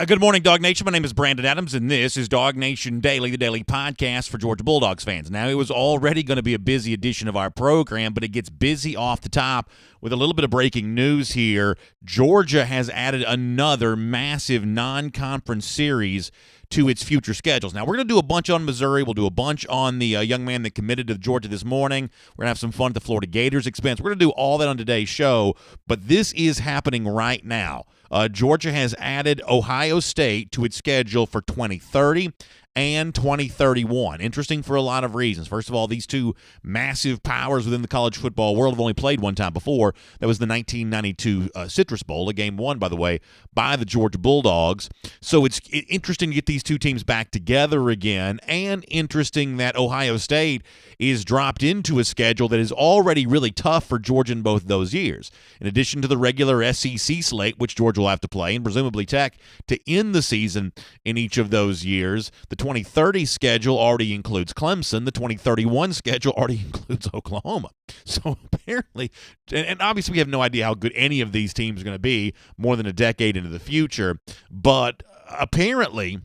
Good morning, Dog Nation. My name is Brandon Adams, and this is DawgNation Daily, the daily podcast for Georgia Bulldogs fans. Now, it was already going to be a busy edition of our program, but it gets busy off the top with a little bit of breaking news here. Georgia has added another massive non-conference series to its future schedules. Now, we're going to do a bunch on Missouri. We'll do a bunch on the young man that committed to Georgia this morning. We're going to have some fun at the Florida Gators expense. We're going to do all that on today's show, but this is happening right now. Georgia has added Ohio State to its schedule for 2030 and 2031. Interesting for a lot of reasons. First of all, these two massive powers within the college football world have only played one time before. That was the 1992 Citrus Bowl, a game won, by the way, by the Georgia Bulldogs. So it's interesting to get these two teams back together again, and interesting that Ohio State is dropped into a schedule that is already really tough for Georgia in both those years. In addition to the regular SEC slate, which Georgia will have to play, and presumably Tech to end the season in each of those years, the 2030 schedule already includes Clemson. The 2031 schedule already includes Oklahoma. So apparently, and obviously we have no idea how good any of these teams are going to be more than a decade into the future, but apparently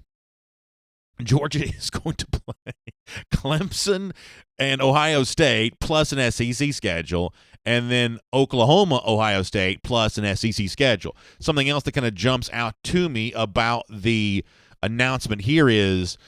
Georgia is going to play Clemson and Ohio State plus an SEC schedule, and then Oklahoma, Ohio State plus an SEC schedule. Something else that kind of jumps out to me about the announcement here is,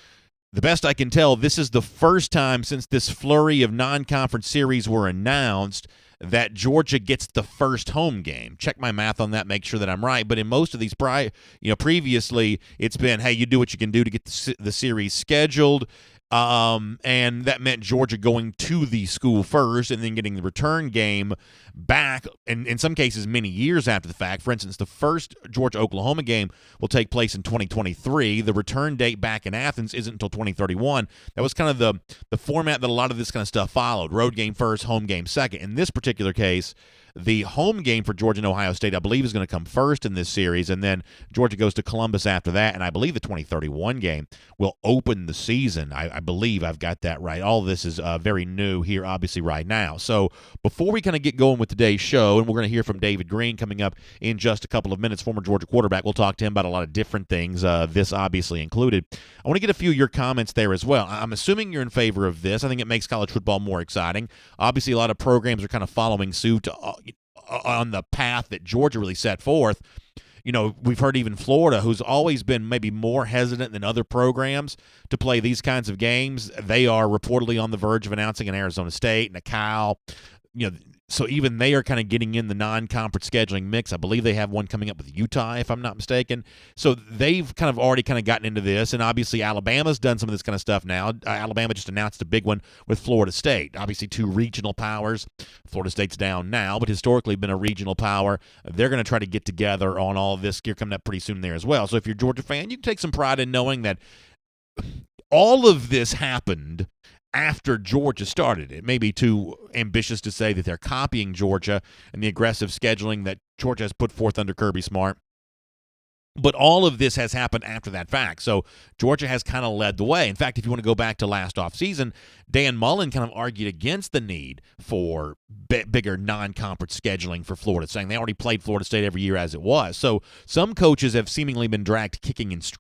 the best I can tell, this is the first time since this flurry of non-conference series were announced that Georgia gets the first home game. Check my math on that, make sure that I'm right. But in most of these previously, it's been, hey, you do what you can do to get the series scheduled. And that meant Georgia going to the school first and then getting the return game back, and in some cases many years after the fact. For instance, the first Georgia-Oklahoma game will take place in 2023. The return date back in Athens isn't until 2031. That was kind of the format that a lot of this kind of stuff followed. Road game first, home game second. In this particular case, the home game for Georgia and Ohio State, I believe, is going to come first in this series, and then Georgia goes to Columbus after that, and I believe the 2031 game will open the season. I believe I've got that right. All of this is very new here, obviously, right now. So before we kind of get going with today's show, and we're going to hear from David Green coming up in just a couple of minutes, former Georgia quarterback. We'll talk to him about a lot of different things, this obviously included. I want to get a few of your comments there as well. I'm assuming you're in favor of this. I think it makes college football more exciting. Obviously, a lot of programs are kind of following suit on the path that Georgia really set forth. You know, we've heard even Florida, who's always been maybe more hesitant than other programs to play these kinds of games. They are reportedly on the verge of announcing an Arizona State and a Cal. You know, so even they are kind of getting in the non-conference scheduling mix. I believe they have one coming up with Utah, if I'm not mistaken. So they've kind of already kind of gotten into this, and obviously Alabama's done some of this kind of stuff now. Alabama just announced a big one with Florida State. Obviously two regional powers. Florida State's down now, but historically been a regional power. They're going to try to get together on all of this gear coming up pretty soon there as well. So if you're a Georgia fan, you can take some pride in knowing that all of this happened after Georgia started. It may be too ambitious to say that they're copying Georgia and the aggressive scheduling that Georgia has put forth under Kirby Smart, but all of this has happened after that fact. So Georgia has kind of led the way. In fact, if you want to go back to last offseason, Dan Mullen kind of argued against the need for bigger non-conference scheduling for Florida, saying they already played Florida State every year as it was. So some coaches have seemingly been dragged kicking and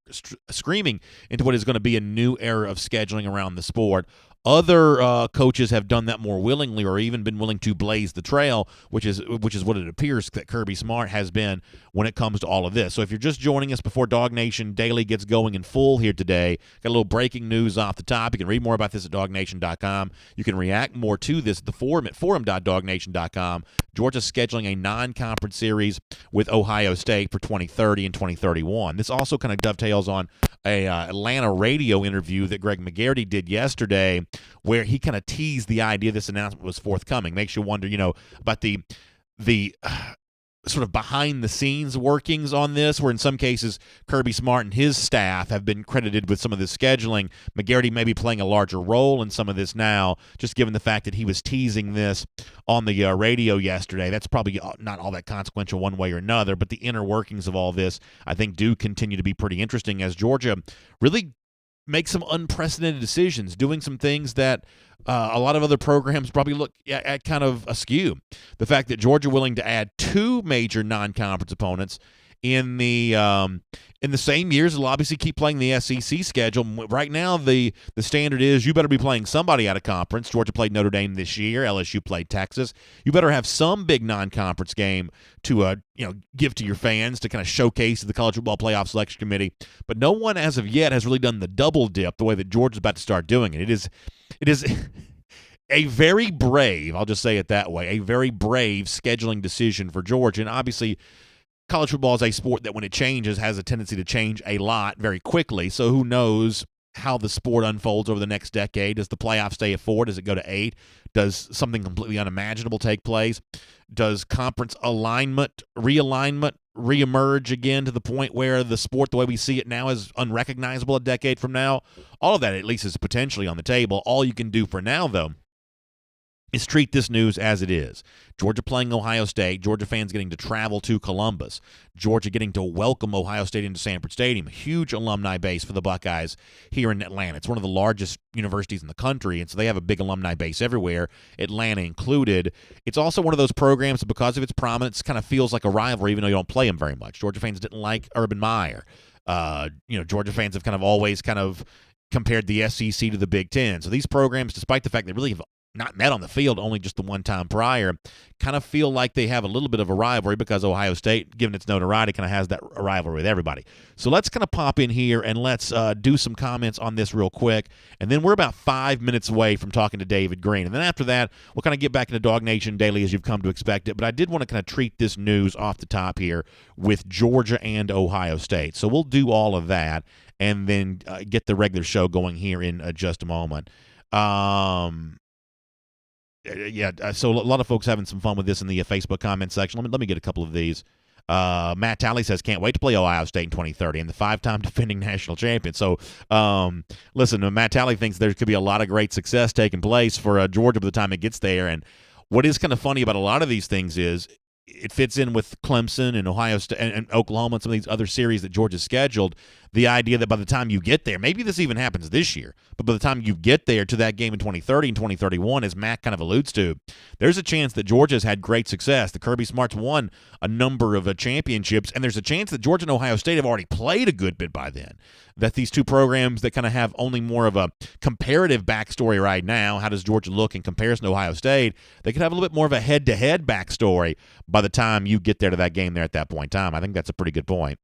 screaming into what is going to be a new era of scheduling around the sport. Other coaches have done that more willingly, or even been willing to blaze the trail, which is what it appears that Kirby Smart has been when it comes to all of this. So if you're just joining us before DawgNation Daily gets going in full here today, got a little breaking news off the top. You can read more about this at DawgNation.com. You can react more to this at the forum at forum.DawgNation.com. Georgia's scheduling a non-conference series with Ohio State for 2030 and 2031. This also kind of dovetails on a Atlanta radio interview that Greg McGarity did yesterday, where he kind of teased the idea this announcement was forthcoming. Makes you wonder, about the sort of behind-the-scenes workings on this, where in some cases Kirby Smart and his staff have been credited with some of this scheduling. McGarity may be playing a larger role in some of this now, just given the fact that he was teasing this on the radio yesterday. That's probably not all that consequential one way or another, but the inner workings of all this, I think, do continue to be pretty interesting as Georgia really make some unprecedented decisions, doing some things that a lot of other programs probably look at kind of askew. The fact that Georgia willing to add two major non-conference opponents in the same years, they'll obviously keep playing the SEC schedule. Right now, the standard is you better be playing somebody out of conference. Georgia played Notre Dame this year. LSU played Texas. You better have some big non-conference game to give to your fans to kind of showcase the College Football Playoff Selection Committee. But no one as of yet has really done the double dip the way that Georgia's about to start doing it. It is a very brave, I'll just say it that way, a very brave scheduling decision for Georgia. And obviously, college football is a sport that when it changes has a tendency to change a lot very quickly. So who knows how the sport unfolds over the next decade? Does the playoff stay at 4? Does it go to 8? Does something completely unimaginable take place? Does conference realignment reemerge again to the point where the sport, the way we see it now, is unrecognizable a decade from now? All of that at least is potentially on the table. All you can do for now, though, is treat this news as it is. Georgia playing Ohio State, Georgia fans getting to travel to Columbus, Georgia getting to welcome Ohio State into Sanford Stadium, a huge alumni base for the Buckeyes here in Atlanta. It's one of the largest universities in the country, and so they have a big alumni base everywhere, Atlanta included. It's also one of those programs that, because of its prominence, kind of feels like a rivalry, even though you don't play them very much. Georgia fans didn't like Urban Meyer. Georgia fans have always compared the SEC to the Big Ten. So these programs, despite the fact they really have not met on the field, only just the one time prior, kind of feel like they have a little bit of a rivalry because Ohio State, given its notoriety, kind of has that rivalry with everybody. So let's kind of pop in here and let's do some comments on this real quick. And then we're about 5 minutes away from talking to David Green. And then after that, we'll kind of get back into DawgNation Daily as you've come to expect it. But I did want to kind of treat this news off the top here with Georgia and Ohio State. So we'll do all of that and then get the regular show going here in just a moment. So a lot of folks having some fun with this in the Facebook comment section. Let me get a couple of these. Matt Talley says, can't wait to play Ohio State in 2030, and the 5-time defending national champion. So, listen, Matt Talley thinks there could be a lot of great success taking place for Georgia by the time it gets there. And what is kind of funny about a lot of these things is it fits in with Clemson and Ohio State and Oklahoma and some of these other series that Georgia's scheduled. The idea that by the time you get there, maybe this even happens this year, but by the time you get there to that game in 2030 and 2031, as Matt kind of alludes to, there's a chance that Georgia's had great success. The Kirby Smarts won a number of championships, and there's a chance that Georgia and Ohio State have already played a good bit by then. That these two programs that kind of have only more of a comparative backstory right now, how does Georgia look in comparison to Ohio State, they could have a little bit more of a head-to-head backstory by the time you get there to that game there at that point in time. I think that's a pretty good point.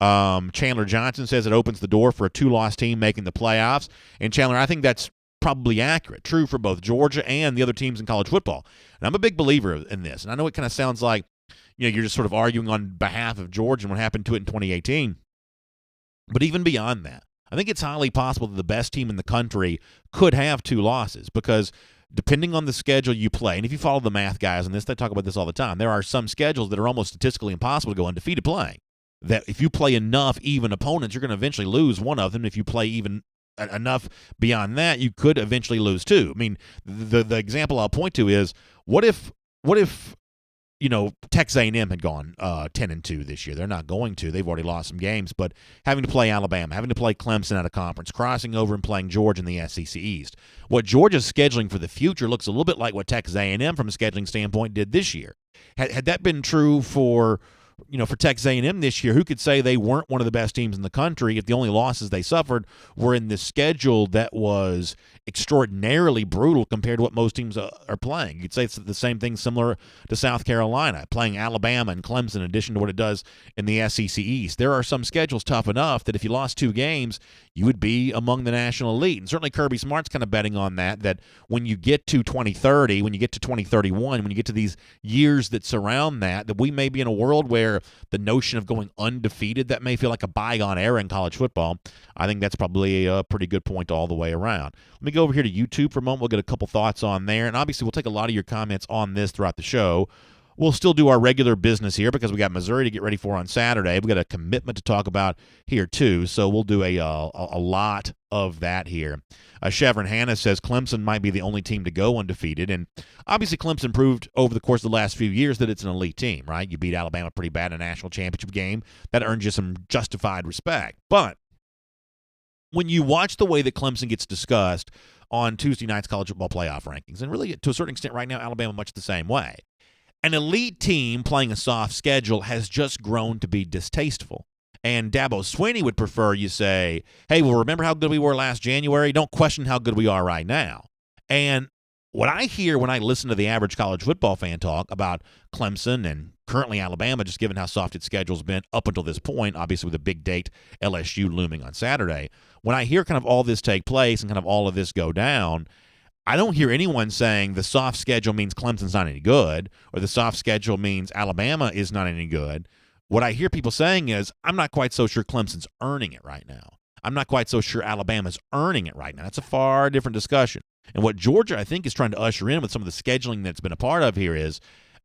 Chandler Johnson says it opens the door for a 2-loss team making the playoffs. And Chandler, I think that's probably accurate, true for both Georgia and the other teams in college football. And I'm a big believer in this. And I know it kind of sounds like you're just sort of arguing on behalf of Georgia and what happened to it in 2018. But even beyond that, I think it's highly possible that the best team in the country could have 2 losses because depending on the schedule you play, and if you follow the math guys on this, they talk about this all the time, there are some schedules that are almost statistically impossible to go undefeated playing. That if you play enough even opponents, you're going to eventually lose one of them. If you play even enough beyond that, you could eventually lose 2. I mean, the example I'll point to is what if Texas A&M had gone 10-2 this year. They're not going to. They've already lost some games, but having to play Alabama, having to play Clemson out of conference, crossing over and playing Georgia in the SEC East. What Georgia's scheduling for the future looks a little bit like what Texas A&M from a scheduling standpoint did this year. Had that been true for Texas A&M this year, who could say they weren't one of the best teams in the country if the only losses they suffered were in this schedule that was extraordinarily brutal compared to what most teams are playing? You'd say it's the same thing similar to South Carolina, playing Alabama and Clemson in addition to what it does in the SEC East. There are some schedules tough enough that if you lost 2 games, you would be among the national elite. And certainly Kirby Smart's kind of betting on that when you get to 2030, when you get to 2031, when you get to these years that surround that we may be in a world where the notion of going undefeated, that may feel like a bygone era in college football. I think that's probably a pretty good point all the way around. Let me go over here to YouTube for a moment. We'll get a couple thoughts on there. And obviously, we'll take a lot of your comments on this throughout the show. We'll still do our regular business here because we got Missouri to get ready for on Saturday. We got a commitment to talk about here too, so we'll do a lot of that here. Chevron Hannah says Clemson might be the only team to go undefeated, and obviously Clemson proved over the course of the last few years that it's an elite team, right? You beat Alabama pretty bad in a national championship game. That earned you some justified respect. But when you watch the way that Clemson gets discussed on Tuesday night's college football playoff rankings, and really to a certain extent right now Alabama much the same way, an elite team playing a soft schedule has just grown to be distasteful. And Dabo Swinney would prefer you say, hey, well, remember how good we were last January? Don't question how good we are right now. And what I hear when I listen to the average college football fan talk about Clemson and currently Alabama, just given how soft its schedule's been up until this point, obviously with a big date, LSU looming on Saturday, when I hear kind of all this take place and kind of all of this go down, I don't hear anyone saying the soft schedule means Clemson's not any good or the soft schedule means Alabama is not any good. What I hear people saying is, I'm not quite so sure Clemson's earning it right now. I'm not quite so sure Alabama's earning it right now. That's a far different discussion. And what Georgia, I think, is trying to usher in with some of the scheduling that's been a part of here is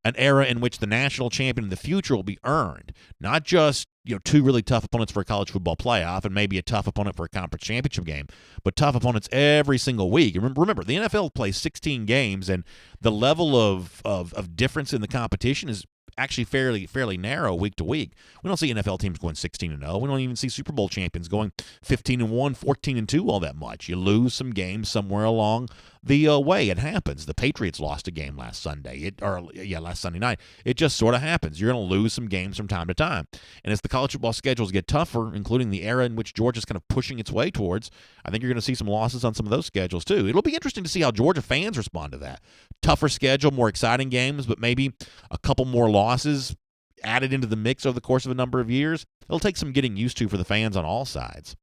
an era in which the national champion in the future will be earned, not just two really tough opponents for a college football playoff and maybe a tough opponent for a conference championship game, but tough opponents every single week. Remember, the NFL plays 16 games, and the level of difference in the competition is actually fairly narrow week to week. We don't see NFL teams going 16-0. We don't even see Super Bowl champions going 15-1, 14-2 all that much. You lose some games somewhere along the way. It happens. The Patriots lost a game last Sunday. Last Sunday night. It just sort of happens. You're going to lose some games from time to time. And as the college football schedules get tougher, including the era in which Georgia's kind of pushing its way towards, I think you're going to see some losses on some of those schedules too. It'll be interesting to see how Georgia fans respond to that. Tougher schedule, more exciting games, but maybe a couple more losses added into the mix over the course of a number of years. It'll take some getting used to for the fans on all sides.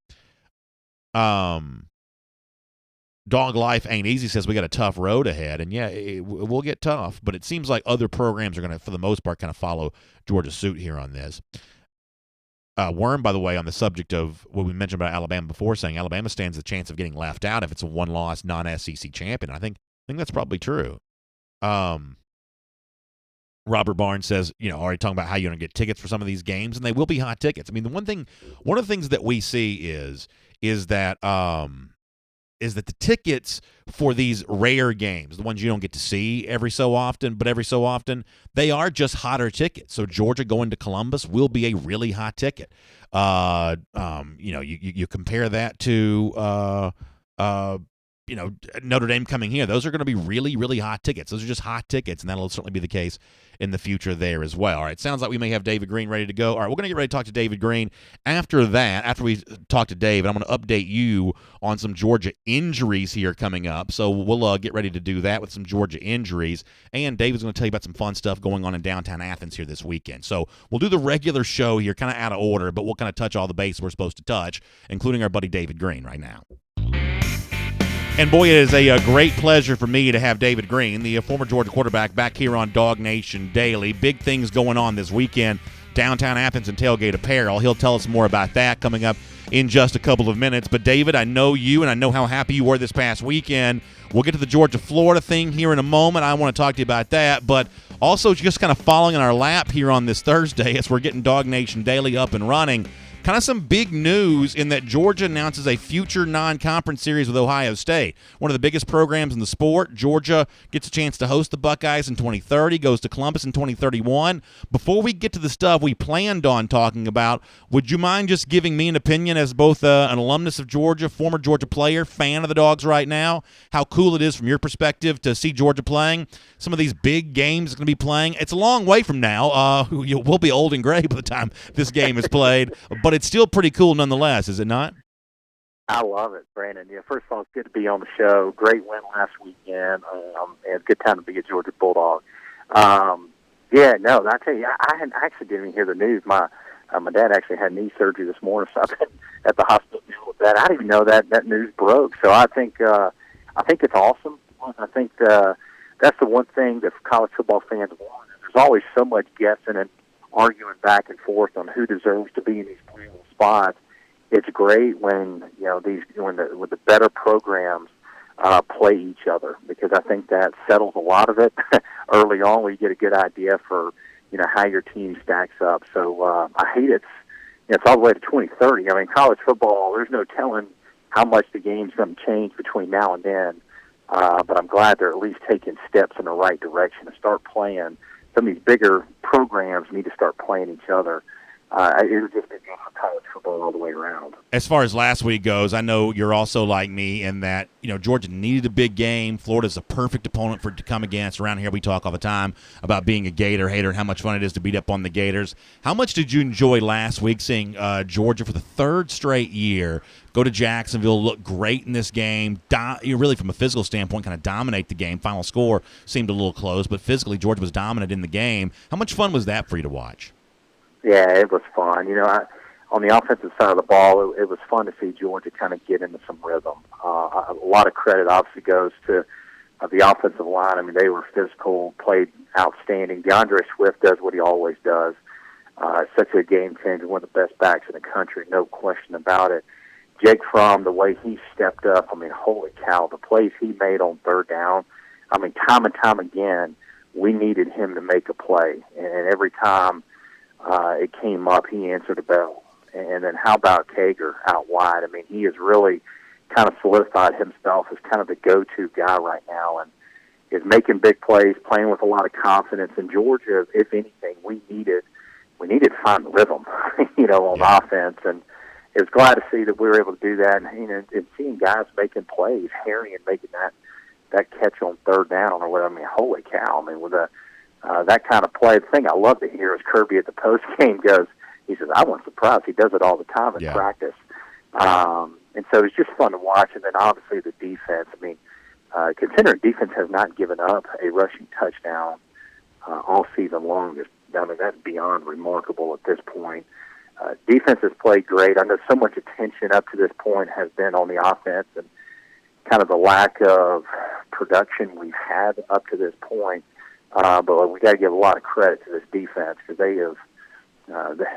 Dog Life Ain't Easy says we got a tough road ahead, and yeah, it will get tough, but it seems like other programs are going to, for the most part, kind of follow Georgia's suit here on this. Worm, by the way, on the subject of what we mentioned about Alabama before, saying Alabama stands the chance of getting left out if it's a one-loss non-SEC champion. I think that's probably true. Robert Barnes says, already talking about how you're going to get tickets for some of these games, and they will be hot tickets. I mean, one of the things that we see is that the tickets for these rare games, the ones you don't get to see every so often, they are just hotter tickets. So Georgia going to Columbus will be a really hot ticket. You compare that to Notre Dame coming here. Those are going to be really, really hot tickets. Those are just hot tickets, and that'll certainly be the case in the future there as well. All right, sounds like we may have David Green ready to go. All right, we're going to get ready to talk to David Green. After we talk to David, I'm going to update you on some Georgia injuries here coming up. So we'll get ready to do that with some Georgia injuries. And David's going to tell you about some fun stuff going on in downtown Athens here this weekend. So we'll do the regular show here, kind of out of order, but we'll kind of touch all the bases we're supposed to touch, including our buddy David Green right now. And boy, it is a great pleasure for me to have David Green, the former Georgia quarterback, back here on DawgNation Daily. Big things going on this weekend. Downtown Athens and Tailgate Apparel. He'll tell us more about that coming up in just a couple of minutes. But David, I know you, and I know how happy you were this past weekend. We'll get to the Georgia-Florida thing here in a moment. I want to talk to you about that. But also just kind of following in our lap here on this Thursday as we're getting DawgNation Daily up and running. Kind of some big news in that Georgia announces a future non-conference series with Ohio State. One of the biggest programs in the sport. Georgia gets a chance to host the Buckeyes in 2030, goes to Columbus in 2031. Before we get to the stuff we planned on talking about, would you mind just giving me an opinion as both an alumnus of Georgia, former Georgia player, fan of the Dogs right now, how cool it is from your perspective to see Georgia playing? Some of these big games going to be playing. It's a long way from now. We'll be old and gray by the time this game is played, but it's still pretty cool nonetheless, is it not? I love it, Brandon. Yeah, first of all, it's good to be on the show. Great win last weekend, and it's a good time to be a Georgia Bulldog. I tell you, I actually didn't even hear the news. My dad actually had knee surgery this morning, so I've been at the hospital dealing with that. I didn't even know that news broke. So I think it's awesome. I think that's the one thing that college football fans want. There's always so much guessing and arguing back and forth on who deserves to be in these playing spots. It's great when the better programs play each other, because I think that settles a lot of it early on, where you get a good idea for how your team stacks up. So I hate it's all the way to 2030. I mean, college football, there's no telling how much the game's going to change between now and then. But I'm glad they're at least taking steps in the right direction to start playing. Some of these bigger programs need to start playing each other. it was just a good for college football all the way around. As far as last week goes, I know you're also like me in that, Georgia needed a big game. Florida's a perfect opponent for it to come against. Around here we talk all the time about being a Gator hater and how much fun it is to beat up on the Gators. How much did you enjoy last week seeing Georgia for the third straight year go to Jacksonville, look great in this game, really from a physical standpoint kind of dominate the game? Final score seemed a little close, but physically Georgia was dominant in the game. How much fun was that for you to watch? Yeah, it was fun. On the offensive side of the ball, it was fun to see Georgia kind of get into some rhythm. A lot of credit obviously goes to the offensive line. I mean, they were physical, played outstanding. DeAndre Swift does what he always does. Such a game changer, one of the best backs in the country, no question about it. Jake Fromm, the way he stepped up, I mean, holy cow, the plays he made on third down. I mean, time and time again, we needed him to make a play. And every time it came up, he answered a bell. And then how about Kager out wide? I mean, he has really kind of solidified himself as kind of the go-to guy right now and is making big plays, playing with a lot of confidence. And Georgia, if anything, we needed to find rhythm, on offense. And it was glad to see that we were able to do that. And seeing guys making plays, Harry and making that catch on third down or whatever. I mean, holy cow. I mean, with that kind of play, the thing I love to hear is Kirby at the post game goes, he says, I wasn't surprised. He does it all the time in practice. And so it's just fun to watch. And then obviously the defense. I mean, considering defense has not given up a rushing touchdown all season long, I mean, that's beyond remarkable at this point. Defense has played great. I know so much attention up to this point has been on the offense and kind of the lack of production we've had up to this point. But we got to give a lot of credit to this defense because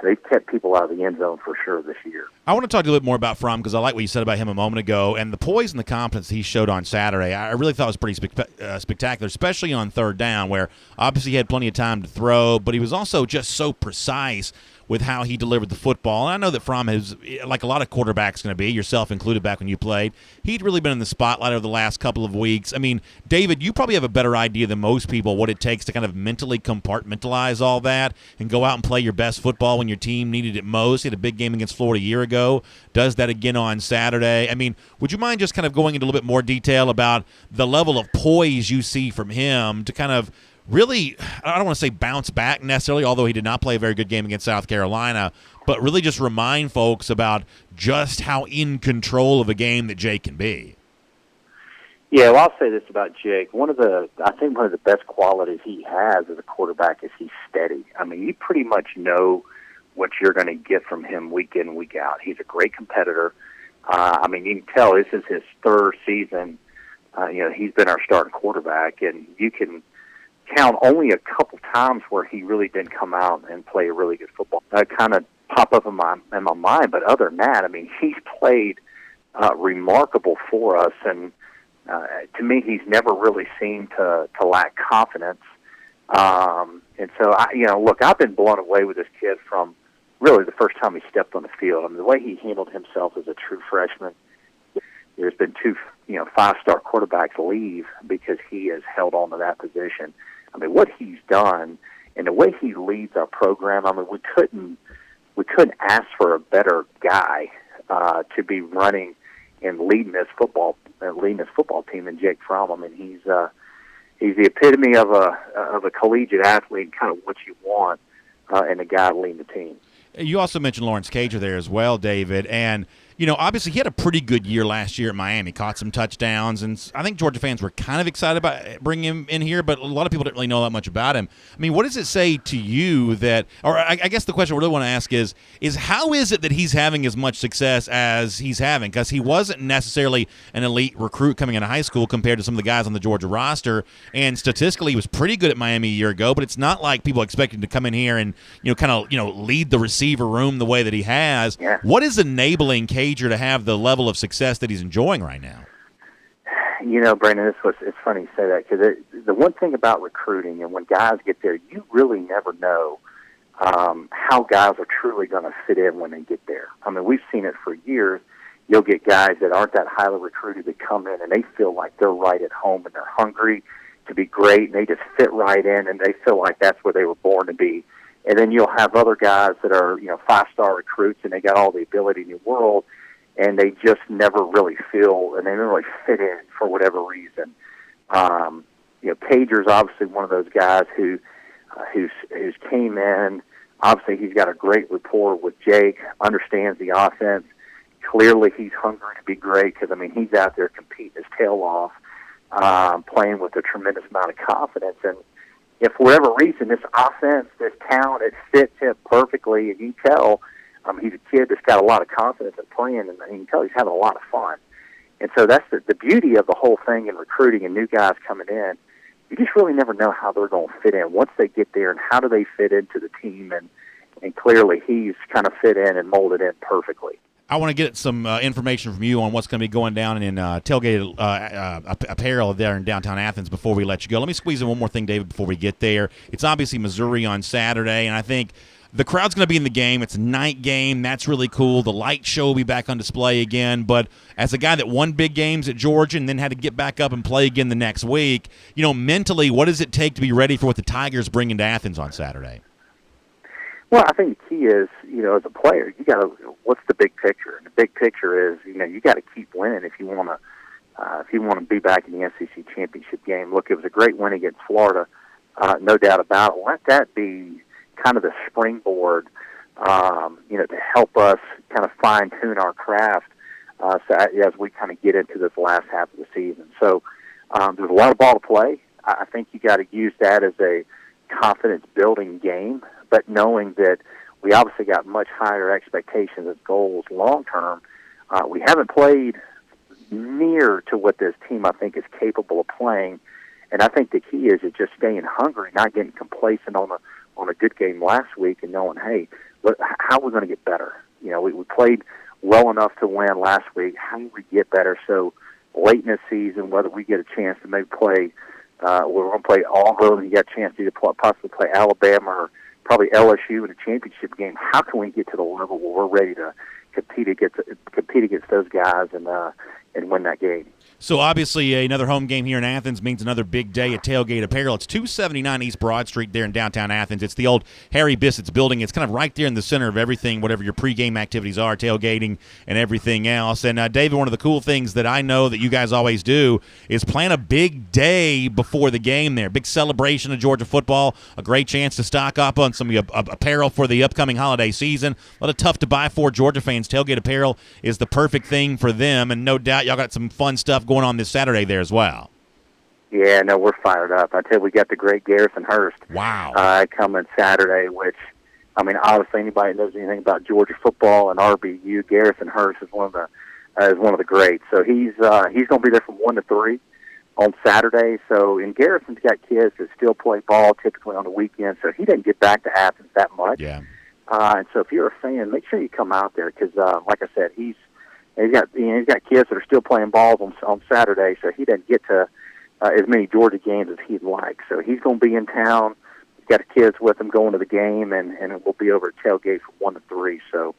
they've kept people out of the end zone for sure this year. I want to talk a little bit more about Fromm because I like what you said about him a moment ago, and the poise and the confidence he showed on Saturday. I really thought was pretty spectacular, especially on third down, where obviously he had plenty of time to throw, but he was also just so precise with how he delivered the football. And I know that Fromm is, like a lot of quarterbacks going to be, yourself included back when you played, he'd really been in the spotlight over the last couple of weeks. I mean, David, you probably have a better idea than most people what it takes to kind of mentally compartmentalize all that and go out and play your best football when your team needed it most. He had a big game against Florida a year ago, does that again on Saturday. I mean, would you mind just kind of going into a little bit more detail about the level of poise you see from him to kind of really, I don't want to say bounce back necessarily, although he did not play a very good game against South Carolina, but really just remind folks about just how in control of a game that Jake can be? Yeah, well, I'll say this about Jake. I think one of the best qualities he has as a quarterback is he's steady. I mean, you pretty much know what you're going to get from him week in, week out. He's a great competitor. I mean, you can tell this is his third season. He's been our starting quarterback, and you can count only a couple times where he really didn't come out and play a really good football. That kind of pop up in my mind, but other than that, I mean, he's played remarkable for us, and to me, he's never really seemed to lack confidence. And so, look, I've been blown away with this kid from really the first time he stepped on the field. I mean, the way he handled himself as a true freshman. There's been two, five-star quarterbacks leave because he has held on to that position. I mean, what he's done and the way he leads our program, I mean, we couldn't ask for a better guy to be running and leading this football team than Jake Fromm. I mean, he's the epitome of a collegiate athlete, kind of what you want, and a guy leading the team. You also mentioned Lawrence Cager there as well, David, and obviously he had a pretty good year last year at Miami, caught some touchdowns, and I think Georgia fans were kind of excited about bringing him in here, but a lot of people didn't really know that much about him. I mean, what does it say to you that, or I guess the question I really want to ask is how is it that he's having as much success as he's having? Because he wasn't necessarily an elite recruit coming out of high school compared to some of the guys on the Georgia roster, and statistically he was pretty good at Miami a year ago, but it's not like people expect him to come in here and lead the receiver room the way that he has. Yeah. What is enabling Cager to have the level of success that he's enjoying right now? Brandon, it's funny you say that because the one thing about recruiting and when guys get there, you really never know how guys are truly going to fit in when they get there. I mean, we've seen it for years. You'll get guys that aren't that highly recruited that come in and they feel like they're right at home and they're hungry to be great and they just fit right in and they feel like that's where they were born to be. And then you'll have other guys that are, 5-star recruits, and they got all the ability in the world, and they just never really feel, and they never really fit in for whatever reason. Cager's obviously one of those guys who's came in. Obviously, he's got a great rapport with Jake, understands the offense. Clearly, he's hungry to be great because, he's out there competing his tail off, playing with a tremendous amount of confidence. And if for whatever reason this offense, this talent, it fits him perfectly, and you can tell he's a kid that's got a lot of confidence in playing, and you can tell he's having a lot of fun. And so that's the beauty of the whole thing in recruiting and new guys coming in. You just really never know how they're going to fit in once they get there, and how do they fit into the team. And clearly he's kind of fit in and molded in perfectly. I want to get some information from you on what's going to be going down in Tailgate Apparel there in downtown Athens before we let you go. Let me squeeze in one more thing, David, before we get there. It's obviously Missouri on Saturday, and I think the crowd's going to be in the game. It's a night game. That's really cool. The light show will be back on display again. But as a guy that won big games at Georgia and then had to get back up and play again the next week, mentally, what does it take to be ready for what the Tigers bring into Athens on Saturday? Well, I think the key is, as a player, you got to. What's the big picture? And the big picture is, you got to keep winning if you want to be back in the SEC championship game. Look, it was a great win against Florida, no doubt about it. Let that be kind of the springboard, to help us kind of fine tune our craft as we kind of get into this last half of the season. So there's a lot of ball to play. I think you got to use that as a confidence building game, but knowing that we obviously got much higher expectations and goals long term. We haven't played near to what this team, I think, is capable of playing, and I think the key is just staying hungry, not getting complacent on a good game last week, and knowing, hey, how are we going to get better? We played well enough to win last week. How do we get better? So late in the season, whether we get a chance to maybe play, we're going to play Auburn, you got a chance to either possibly play Alabama or probably LSU in a championship game. How can we get to the level where we're ready to compete against those guys and win that game? So obviously another home game here in Athens means another big day at Tailgate Apparel. It's 279 East Broad Street there in downtown Athens. It's the old Harry Bissett's building. It's kind of right there in the center of everything, whatever your pregame activities are, tailgating and everything else. And David, one of the cool things that I know that you guys always do is plan a big day before the game there. Big celebration of Georgia football, a great chance to stock up on some apparel for the upcoming holiday season. A lot of tough to buy for Georgia fans. Tailgate Apparel is the perfect thing for them, and no doubt y'all got some fun stuff going on this Saturday there as well. Yeah, no, we're fired up. I tell you, we got the great Garrison Hurst. Wow. Coming Saturday, which, obviously anybody that knows anything about Georgia football and RBU, Garrison Hurst is one of the greats. So he's going to be there from 1 to 3 on Saturday. So, and Garrison's got kids that still play ball typically on the weekend, so he doesn't get back to Athens that much. Yeah. And so if you're a fan, make sure you come out there because, like I said, he's got kids that are still playing balls on Saturday, so he doesn't get to as many Georgia games as he'd like. So he's going to be in town. He's got the kids with him going to the game, and we'll be over at Tailgate from 1 to 3. So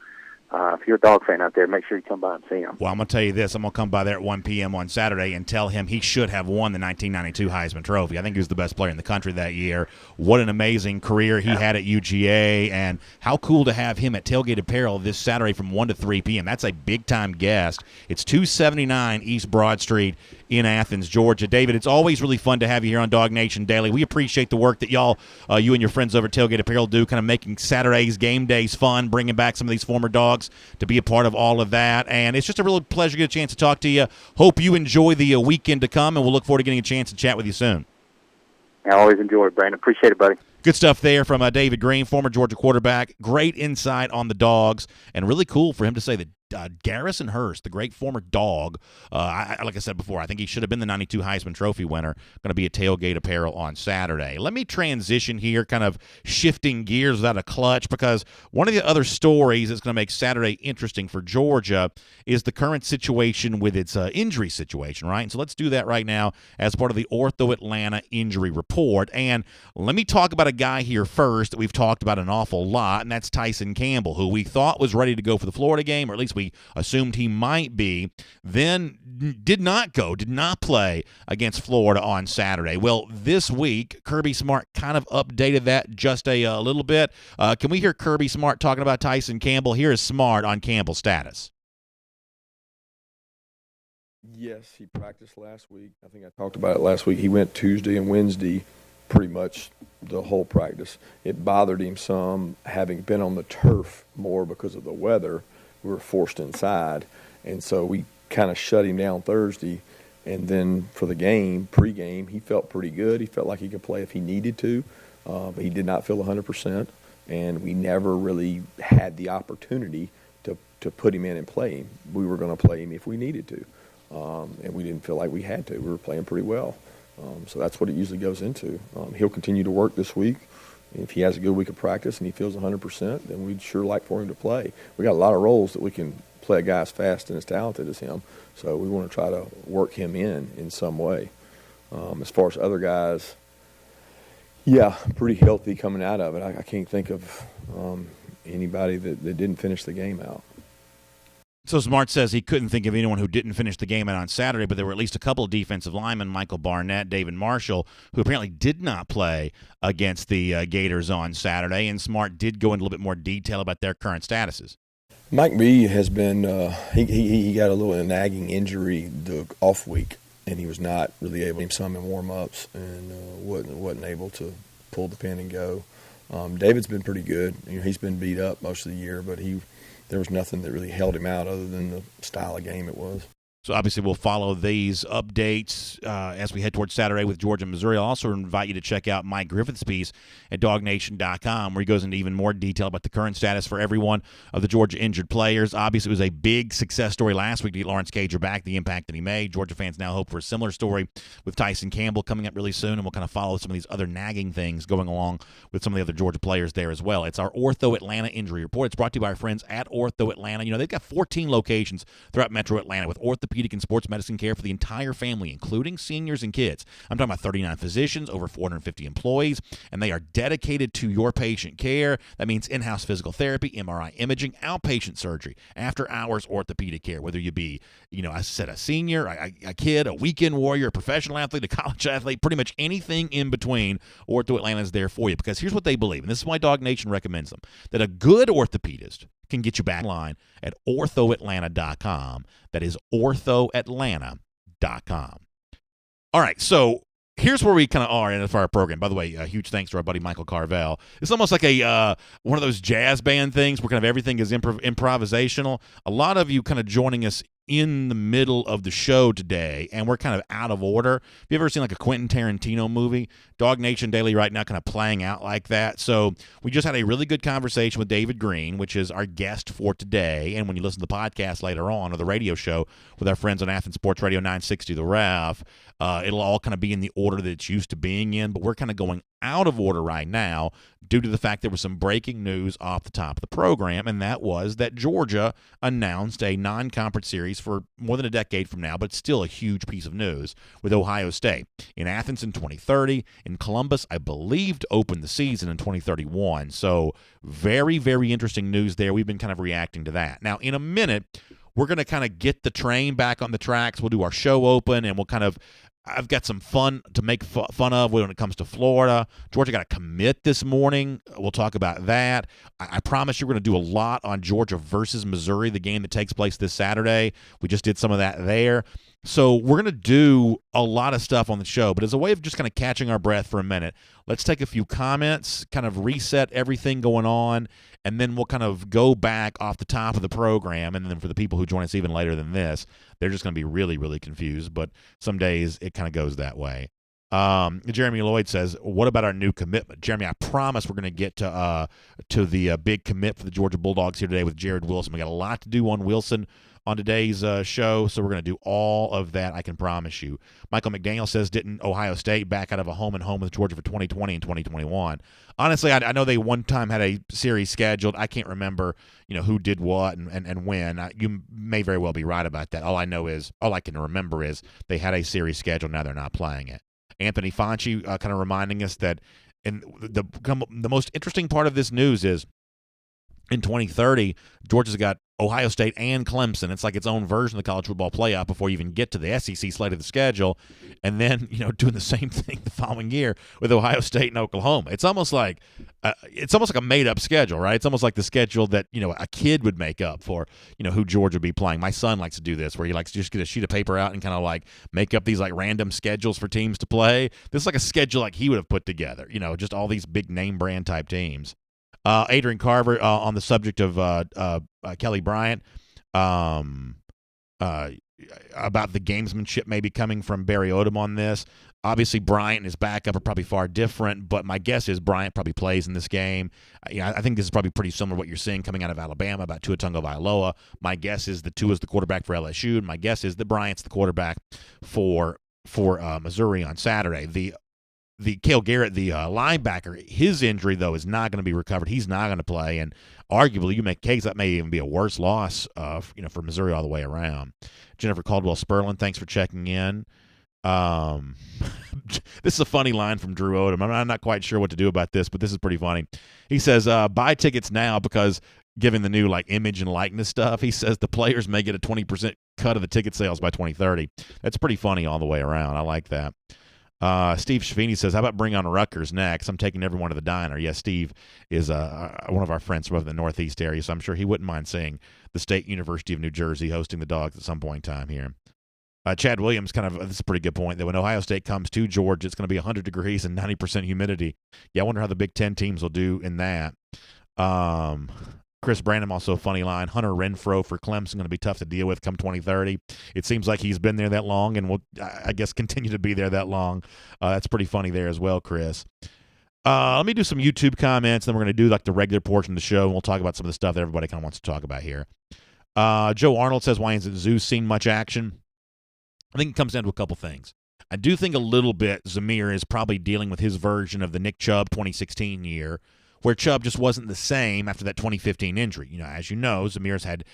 if you're a Dog fan out there, make sure you come by and see him. Well, I'm going to tell you this. I'm going to come by there at 1 p.m. on Saturday and tell him he should have won the 1992 Heisman Trophy. I think he was the best player in the country that year. What an amazing career he had at UGA, and how cool to have him at Tailgate Apparel this Saturday from 1 to 3 p.m. That's a big-time guest. It's 279 East Broad Street in Athens, Georgia. David, it's always really fun to have you here on DawgNation Daily. We appreciate the work that y'all, you and your friends over at Tailgate Apparel do, kind of making Saturdays, game days fun, bringing back some of these former dogs to be a part of all of that. And it's just a real pleasure to get a chance to talk to you. Hope you enjoy the weekend to come, and we'll look forward to getting a chance to chat with you soon. I always enjoy it, Brandon. Appreciate it, buddy. Good stuff there from David Green, former Georgia quarterback. Great insight on the Dogs, and really cool for him to say that Garrison Hurst, the great former Dog, like I said before, I think he should have been the 92 Heisman Trophy winner, going to be at Tailgate Apparel on Saturday. Let me transition here, kind of shifting gears without a clutch, because one of the other stories that's going to make Saturday interesting for Georgia is the current situation with its injury situation, right? And so let's do that right now as part of the Ortho Atlanta Injury Report. And let me talk about a guy here first that we've talked about an awful lot, and that's Tyson Campbell, who we thought was ready to go for the Florida game, or at least we we assumed he might be, then did not play against Florida on Saturday. Well, this week, Kirby Smart kind of updated that just a little bit. Can we hear Kirby Smart talking about Tyson Campbell? Here is Smart on Campbell's status. Yes, he practiced last week. I think I talked about it last week. He went Tuesday and Wednesday pretty much the whole practice. It bothered him some having been on the turf more because of the weather. We were forced inside, and so we kind of shut him down Thursday. And then for the game, pregame, he felt pretty good. He felt like he could play if he needed to, but he did not feel 100%, and we never really had the opportunity to put him in and play him. We were going to play him if we needed to. And we didn't feel like we had to. We were playing pretty well. So that's what it usually goes into. He'll continue to work this week. If he has a good week of practice and he feels 100%, then we'd sure like for him to play. We got a lot of roles that we can play a guy as fast and as talented as him. So we want to try to work him in some way. As far as other guys, yeah, pretty healthy coming out of it. I can't think of anybody that didn't finish the game out. So Smart says he couldn't think of anyone who didn't finish the game out on Saturday, but there were at least a couple of defensive linemen, Michael Barnett, David Marshall, who apparently did not play against the Gators on Saturday, and Smart did go into a little bit more detail about their current statuses. Mike B has been he got a little nagging injury the off week, and he was not really able to some in warm-ups and wasn't able to pull the pin and go. David's been pretty good. He's been beat up most of the year, but there was nothing that really held him out other than the style of game it was. So obviously we'll follow these updates as we head towards Saturday with Georgia and Missouri. I'll also invite you to check out Mike Griffith's piece at DawgNation.com, where he goes into even more detail about the current status for every one of the Georgia injured players. Obviously, it was a big success story last week to get Lawrence Cager back, the impact that he made. Georgia fans now hope for a similar story with Tyson Campbell coming up really soon, and we'll kind of follow some of these other nagging things going along with some of the other Georgia players there as well. It's our Ortho Atlanta Injury Report. It's brought to you by our friends at Ortho Atlanta. They've got 14 locations throughout Metro Atlanta with orthopedic and sports medicine care for the entire family, including seniors and kids. I'm talking about 39 physicians, over 450 employees, and they are dedicated to your patient care. That means in-house physical therapy, MRI imaging, outpatient surgery, after-hours orthopedic care, whether you be, I said a senior, a kid, a weekend warrior, a professional athlete, a college athlete, pretty much anything in between, Ortho Atlanta is there for you, because here's what they believe, and this is why Dog Nation recommends them, that a good orthopedist can get you back in line at orthoatlanta.com. That is orthoatlanta.com. All right, so here's where we kind of are in our program. By the way, a huge thanks to our buddy Michael Carvel. It's almost like a one of those jazz band things where kind of everything is improvisational. A lot of you kind of joining us in the middle of the show today, and we're kind of out of order. Have you ever seen like a Quentin Tarantino movie? DawgNation Daily right now kind of playing out like that. So we just had a really good conversation with David Green, which is our guest for today. And when you listen to the podcast later on, or the radio show with our friends on Athens Sports Radio 960 The Ref, it'll all kind of be in the order that it's used to being in, but we're kind of going out of order right now due to the fact there was some breaking news off the top of the program, and that was that Georgia announced a non-conference series for more than a decade from now, but it's still a huge piece of news, with Ohio State in Athens in 2030, in Columbus, I believe, to open the season in 2031. So very, very interesting news there. We've been kind of reacting to that. Now, in a minute, we're going to kind of get the train back on the tracks. We'll do our show open, and we'll kind of I've got some fun to make fun of when it comes to Florida. Georgia got a commit this morning. We'll talk about that. I promise you we're going to do a lot on Georgia versus Missouri, the game that takes place this Saturday. We just did some of that there. So we're going to do a lot of stuff on the show, but as a way of just kind of catching our breath for a minute, let's take a few comments, kind of reset everything going on, and then we'll kind of go back off the top of the program. And then for the people who join us even later than this, they're just going to be really, really confused, but some days it kind of goes that way. Jeremy Lloyd says, what about our new commitment? Jeremy, I promise we're going to get to the big commit for the Georgia Bulldogs here today with Jared Wilson. We got a lot to do on Wilson on today's show, so we're going to do all of that, I can promise you. Michael McDaniel says, didn't Ohio State back out of a home and home with Georgia for 2020 and 2021? Honestly, I know they one time had a series scheduled. I can't remember, who did what and when. You may very well be right about that. All I can remember is they had a series scheduled. Now they're not playing it. Anthony Fonchi kind of reminding us that, and the most interesting part of this news is in 2030, Georgia's got Ohio State and Clemson. It's like its own version of the college football playoff before you even get to the SEC slate of the schedule, and then doing the same thing the following year with Ohio State and Oklahoma. It's almost like a made up schedule, right? It's almost like the schedule that a kid would make up for who Georgia would be playing. My son likes to do this, where he likes to just get a sheet of paper out and kind of like make up these like random schedules for teams to play. This is like a schedule like he would have put together, just all these big name brand type teams. Adrian Carver on the subject of Kelly Bryant, about the gamesmanship maybe coming from Barry Odom on this. Obviously, Bryant and his backup are probably far different, but my guess is Bryant probably plays in this game. I think this is probably pretty similar to what you're seeing coming out of Alabama about Tua Tagovailoa. My guess is that Tua's the quarterback for LSU, and my guess is that Bryant's the quarterback for Missouri on Saturday. The Cale Garrett, the linebacker, his injury, though, is not going to be recovered. He's not going to play, and arguably you make case that may even be a worse loss for Missouri all the way around. Jennifer Caldwell-Sperlin, thanks for checking in. This is a funny line from Drew Odom. I'm not quite sure what to do about this, but this is pretty funny. He says, buy tickets now because given the new image and likeness stuff, he says the players may get a 20% cut of the ticket sales by 2030. That's pretty funny all the way around. I like that. Steve Shavini says, how about bring on Rutgers next? I'm taking everyone to the diner. Yes, Steve is one of our friends from over the Northeast area, so I'm sure he wouldn't mind seeing the State University of New Jersey hosting the Dogs at some point in time here. Chad Williams, this is a pretty good point, that when Ohio State comes to Georgia, it's going to be 100 degrees and 90% humidity. Yeah, I wonder how the Big Ten teams will do in that. Chris Brandon, also a funny line. Hunter Renfrow for Clemson going to be tough to deal with come 2030. It seems like he's been there that long and will, I guess, continue to be there that long. That's pretty funny there as well, Chris. Let me do some YouTube comments, then we're going to do the regular portion of the show, and we'll talk about some of the stuff that everybody kind of wants to talk about here. Joe Arnold says, why hasn't Zeus seen much action? I think it comes down to a couple things. I do think a little bit Zamir is probably dealing with his version of the Nick Chubb 2016 year, where Chubb just wasn't the same after that 2015 injury. As you know, Zamir's had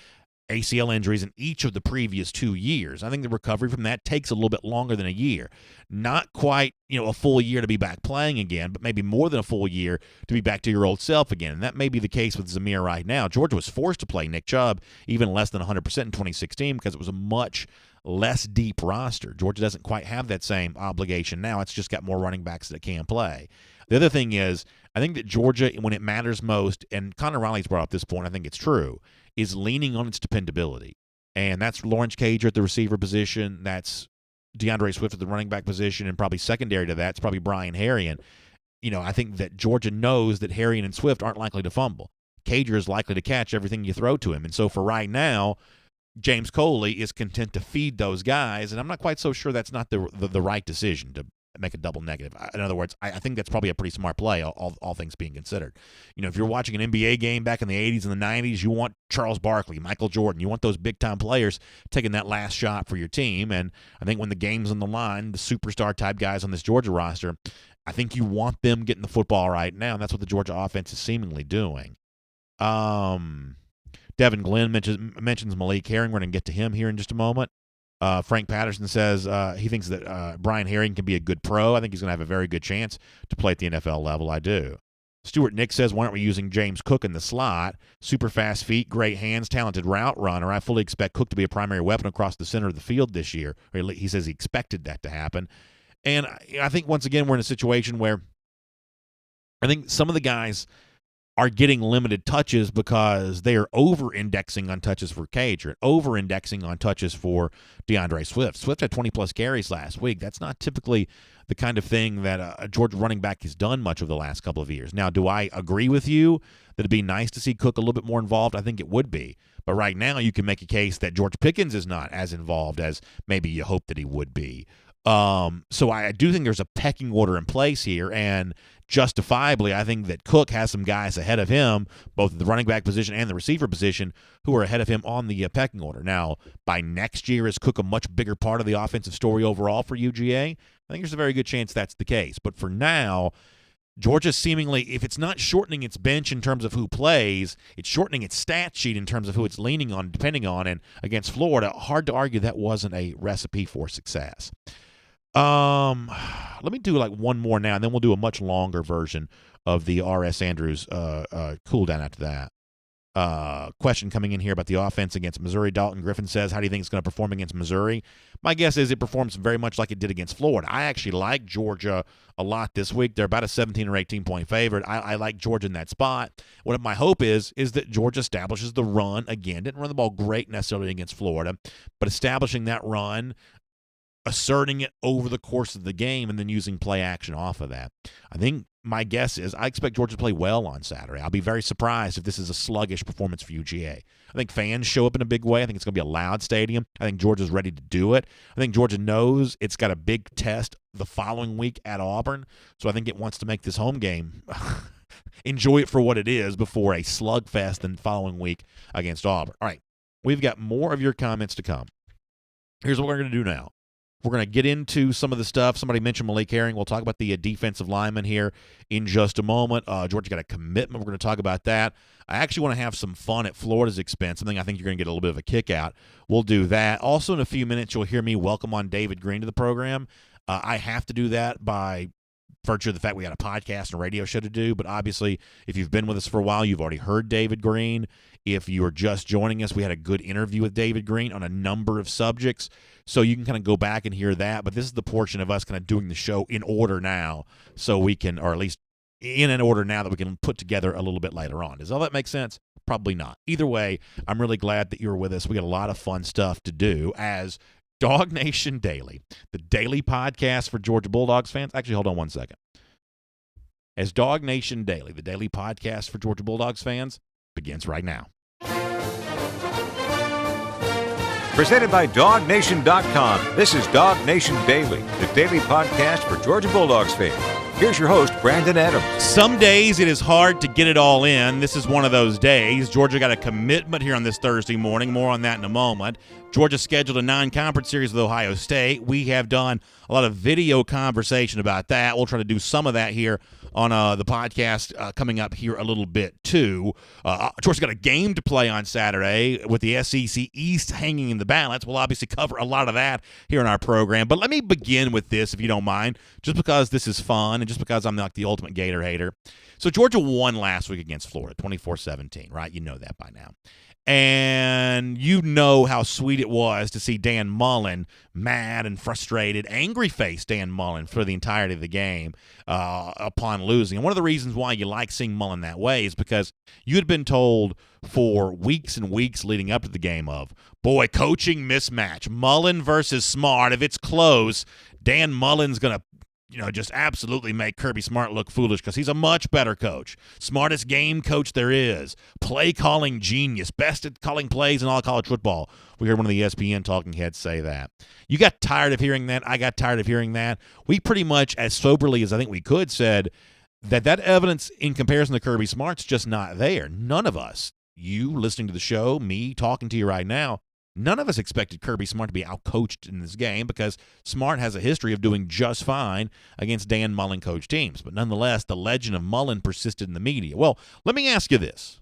ACL injuries in each of the previous 2 years. I think the recovery from that takes a little bit longer than a year. Not quite, a full year to be back playing again, but maybe more than a full year to be back to your old self again. And that may be the case with Zamir right now. Georgia was forced to play Nick Chubb even less than 100% in 2016 because it was a much less deep roster. Georgia doesn't quite have that same obligation now. It's just got more running backs that can play. The other thing is, I think that Georgia, when it matters most, and Connor Riley's brought up this point, I think it's true, is leaning on its dependability. And that's Lawrence Cager at the receiver position. That's DeAndre Swift at the running back position. And probably secondary to that, it's probably Brian Herrien. I think that Georgia knows that Herrien and Swift aren't likely to fumble. Cager is likely to catch everything you throw to him. And so for right now, James Coley is content to feed those guys. And I'm not quite so sure that's not the right decision to make a double negative. In other words, I think that's probably a pretty smart play, all things being considered. If you're watching an NBA game back in the 80s and the 90s, you want Charles Barkley, Michael Jordan, you want those big-time players taking that last shot for your team. And I think when the game's on the line, the superstar-type guys on this Georgia roster, I think you want them getting the football right now, and that's what the Georgia offense is seemingly doing. Devin Glenn mentions Malik Herring. We're going to get to him here in just a moment. Frank Patterson says he thinks that Brian Herring can be a good pro. I think he's going to have a very good chance to play at the NFL level. I do. Stuart Nick says, why aren't we using James Cook in the slot? Super fast feet, great hands, talented route runner. I fully expect Cook to be a primary weapon across the center of the field this year. He says he expected that to happen. And I think, once again, we're in a situation where I think some of the guys are getting limited touches because they are over-indexing on touches for Cage or over-indexing on touches for DeAndre Swift. Swift had 20-plus carries last week. That's not typically the kind of thing that a Georgia running back has done much over the last couple of years. Now, do I agree with you that it'd be nice to see Cook a little bit more involved? I think it would be. But right now, you can make a case that George Pickens is not as involved as maybe you hope that he would be. So I do think there's a pecking order in place here, and justifiably, I think that Cook has some guys ahead of him, both at the running back position and the receiver position, who are ahead of him on the pecking order. Now, by next year, is Cook a much bigger part of the offensive story overall for UGA? I think there's a very good chance that's the case. But for now, Georgia seemingly, if it's not shortening its bench in terms of who plays, it's shortening its stat sheet in terms of who it's leaning on, depending on, and against Florida, hard to argue that wasn't a recipe for success. Let me do one more now, and then we'll do a much longer version of the R.S. Andrews cool down after that. question coming in here about the offense against Missouri. Dalton Griffin says, how do you think it's going to perform against Missouri? My guess is it performs very much like it did against Florida. I actually like Georgia a lot this week. They're about a 17 or 18-point favorite. I like Georgia in that spot. What my hope is that Georgia establishes the run again. Didn't run the ball great necessarily against Florida, but establishing that run, asserting it over the course of the game, and then using play action off of that. I think my guess is I expect Georgia to play well on Saturday. I'll be very surprised if this is a sluggish performance for UGA. I think fans show up in a big way. I think it's going to be a loud stadium. I think Georgia's ready to do it. I think Georgia knows it's got a big test the following week at Auburn, so I think it wants to make this home game enjoy it for what it is before a slugfest the following week against Auburn. All right, we've got more of your comments to come. Here's what we're going to do now. We're going to get into some of the stuff. Somebody mentioned Malik Herring. We'll talk about the defensive lineman here in just a moment. Georgia got a commitment. We're going to talk about that. I actually want to have some fun at Florida's expense, something I think you're going to get a little bit of a kick out. We'll do that. Also, in a few minutes, you'll hear me welcome on David Green to the program. I have to do that by virtue of the fact we got a podcast and a radio show to do, but obviously, if you've been with us for a while, you've already heard David Green. If you are just joining us, we had a good interview with David Green on a number of subjects, so you can kind of go back and hear that, but this is the portion of us kind of doing the show in order now, so we can, or at least in an order now that we can put together a little bit later on. Does all that make sense? Probably not. Either way, I'm really glad that you're with us. We got a lot of fun stuff to do as DawgNation Daily, the daily podcast for Georgia Bulldogs fans. Actually, hold on one second. As DawgNation Daily, the daily podcast for Georgia Bulldogs fans, begins right now. Presented by DawgNation.com, this is DawgNation Daily, the daily podcast for Georgia Bulldogs fans. Here's your host, Brandon Adams. Some days it is hard to get it all in. This is one of those days. Georgia got a commitment here on this Thursday morning. More on that in a moment. Georgia scheduled a non-conference series with Ohio State. We have done a lot of video conversation about that. We'll try to do some of that here on the podcast coming up here a little bit, too. Georgia's got a game to play on Saturday with the SEC East hanging in the balance. We'll obviously cover a lot of that here in our program. But let me begin with this, if you don't mind, just because this is fun and just because I'm like the ultimate Gator hater. So Georgia won last week against Florida, 24-17, right? You know that by now. And you know how sweet it was to see Dan Mullen mad and frustrated, angry-faced Dan Mullen for the entirety of the game upon losing. And one of the reasons why you like seeing Mullen that way is because you had been told for weeks and weeks leading up to the game of, boy, coaching mismatch, Mullen versus Smart. If it's close, Dan Mullen's going to just absolutely make Kirby Smart look foolish because he's a much better coach. Smartest game coach there is. Play calling genius. Best at calling plays in all college football. We heard one of the ESPN talking heads say that. You got tired of hearing that. I got tired of hearing that. We pretty much, as soberly as I think we could, said that evidence in comparison to Kirby Smart's just not there. None of us, you listening to the show, me talking to you right now, none of us expected Kirby Smart to be outcoached in this game because Smart has a history of doing just fine against Dan Mullen coach teams. But nonetheless, the legend of Mullen persisted in the media. Well, let me ask you this.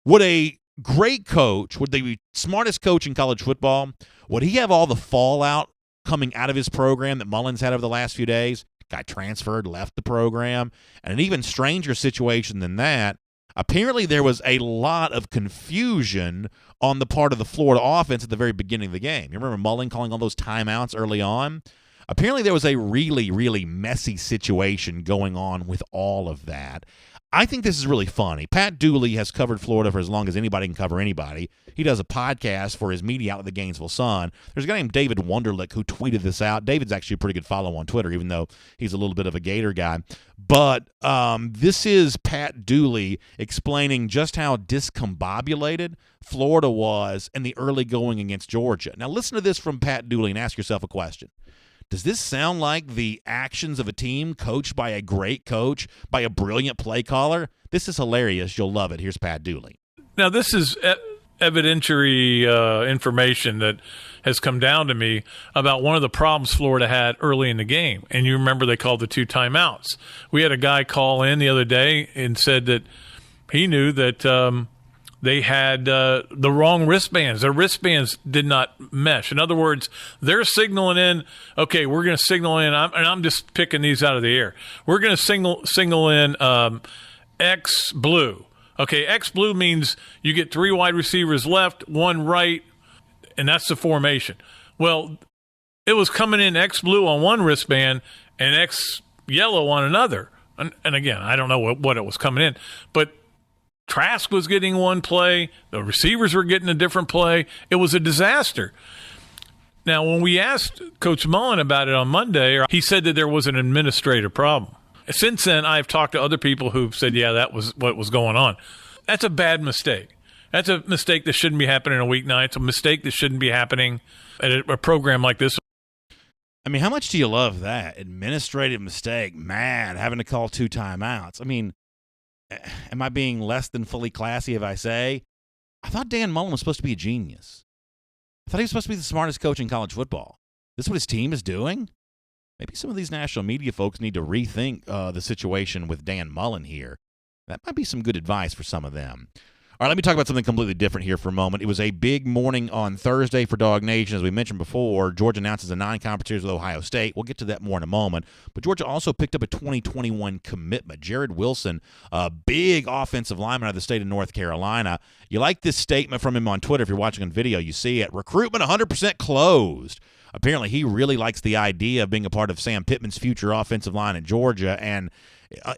Would a great coach, would the smartest coach in college football, would he have all the fallout coming out of his program that Mullen's had over the last few days? Got transferred, left the program. And an even stranger situation than that, apparently there was a lot of confusion on the part of the Florida offense at the very beginning of the game. You remember Mullen calling all those timeouts early on? Apparently there was a really, really messy situation going on with all of that. I think this is really funny. Pat Dooley has covered Florida for as long as anybody can cover anybody. He does a podcast for his media outlet, the Gainesville Sun. There's a guy named David Wunderlich who tweeted this out. David's actually a pretty good follow on Twitter, even though he's a little bit of a Gator guy. But this is Pat Dooley explaining just how discombobulated Florida was in the early going against Georgia. Now listen to this from Pat Dooley and ask yourself a question. Does this sound like the actions of a team coached by a great coach, by a brilliant play caller? This is hilarious. You'll love it. Here's Pat Dooley. Now, this is evidentiary information that has come down to me about one of the problems Florida had early in the game. And you remember they called the 2 timeouts. We had a guy call in the other day and said that he knew that they had the wrong wristbands. Their wristbands did not mesh. In other words, they're signaling in, okay, we're going to signal in, and I'm just picking these out of the air. We're going to signal in X blue. Okay, X blue means you get 3 wide receivers left, 1 right, and that's the formation. Well, it was coming in X blue on one wristband and X yellow on another. And again, I don't know what it was coming in, but Trask was getting one play. The receivers were getting a different play. It was a disaster. Now, when we asked Coach Mullen about it on Monday, he said that there was an administrative problem. Since then, I've talked to other people who've said, yeah, that was what was going on. That's a bad mistake. That's a mistake that shouldn't be happening on a weeknight. It's a mistake that shouldn't be happening at a program like this. I mean, how much do you love that? Administrative mistake, man, having to call 2 timeouts. I mean, am I being less than fully classy if I say, I thought Dan Mullen was supposed to be a genius. I thought he was supposed to be the smartest coach in college football. This is what his team is doing? Maybe some of these national media folks need to rethink the situation with Dan Mullen here. That might be some good advice for some of them. All right, let me talk about something completely different here for a moment. It was a big morning on Thursday for DawgNation. As we mentioned before, Georgia announces a non-conference series with Ohio State. We'll get to that more in a moment. But Georgia also picked up a 2021 commitment. Jared Wilson, a big offensive lineman out of the state of North Carolina. You like this statement from him on Twitter. If you're watching on video, you see it. Recruitment 100% closed. Apparently, he really likes the idea of being a part of Sam Pittman's future offensive line in Georgia, and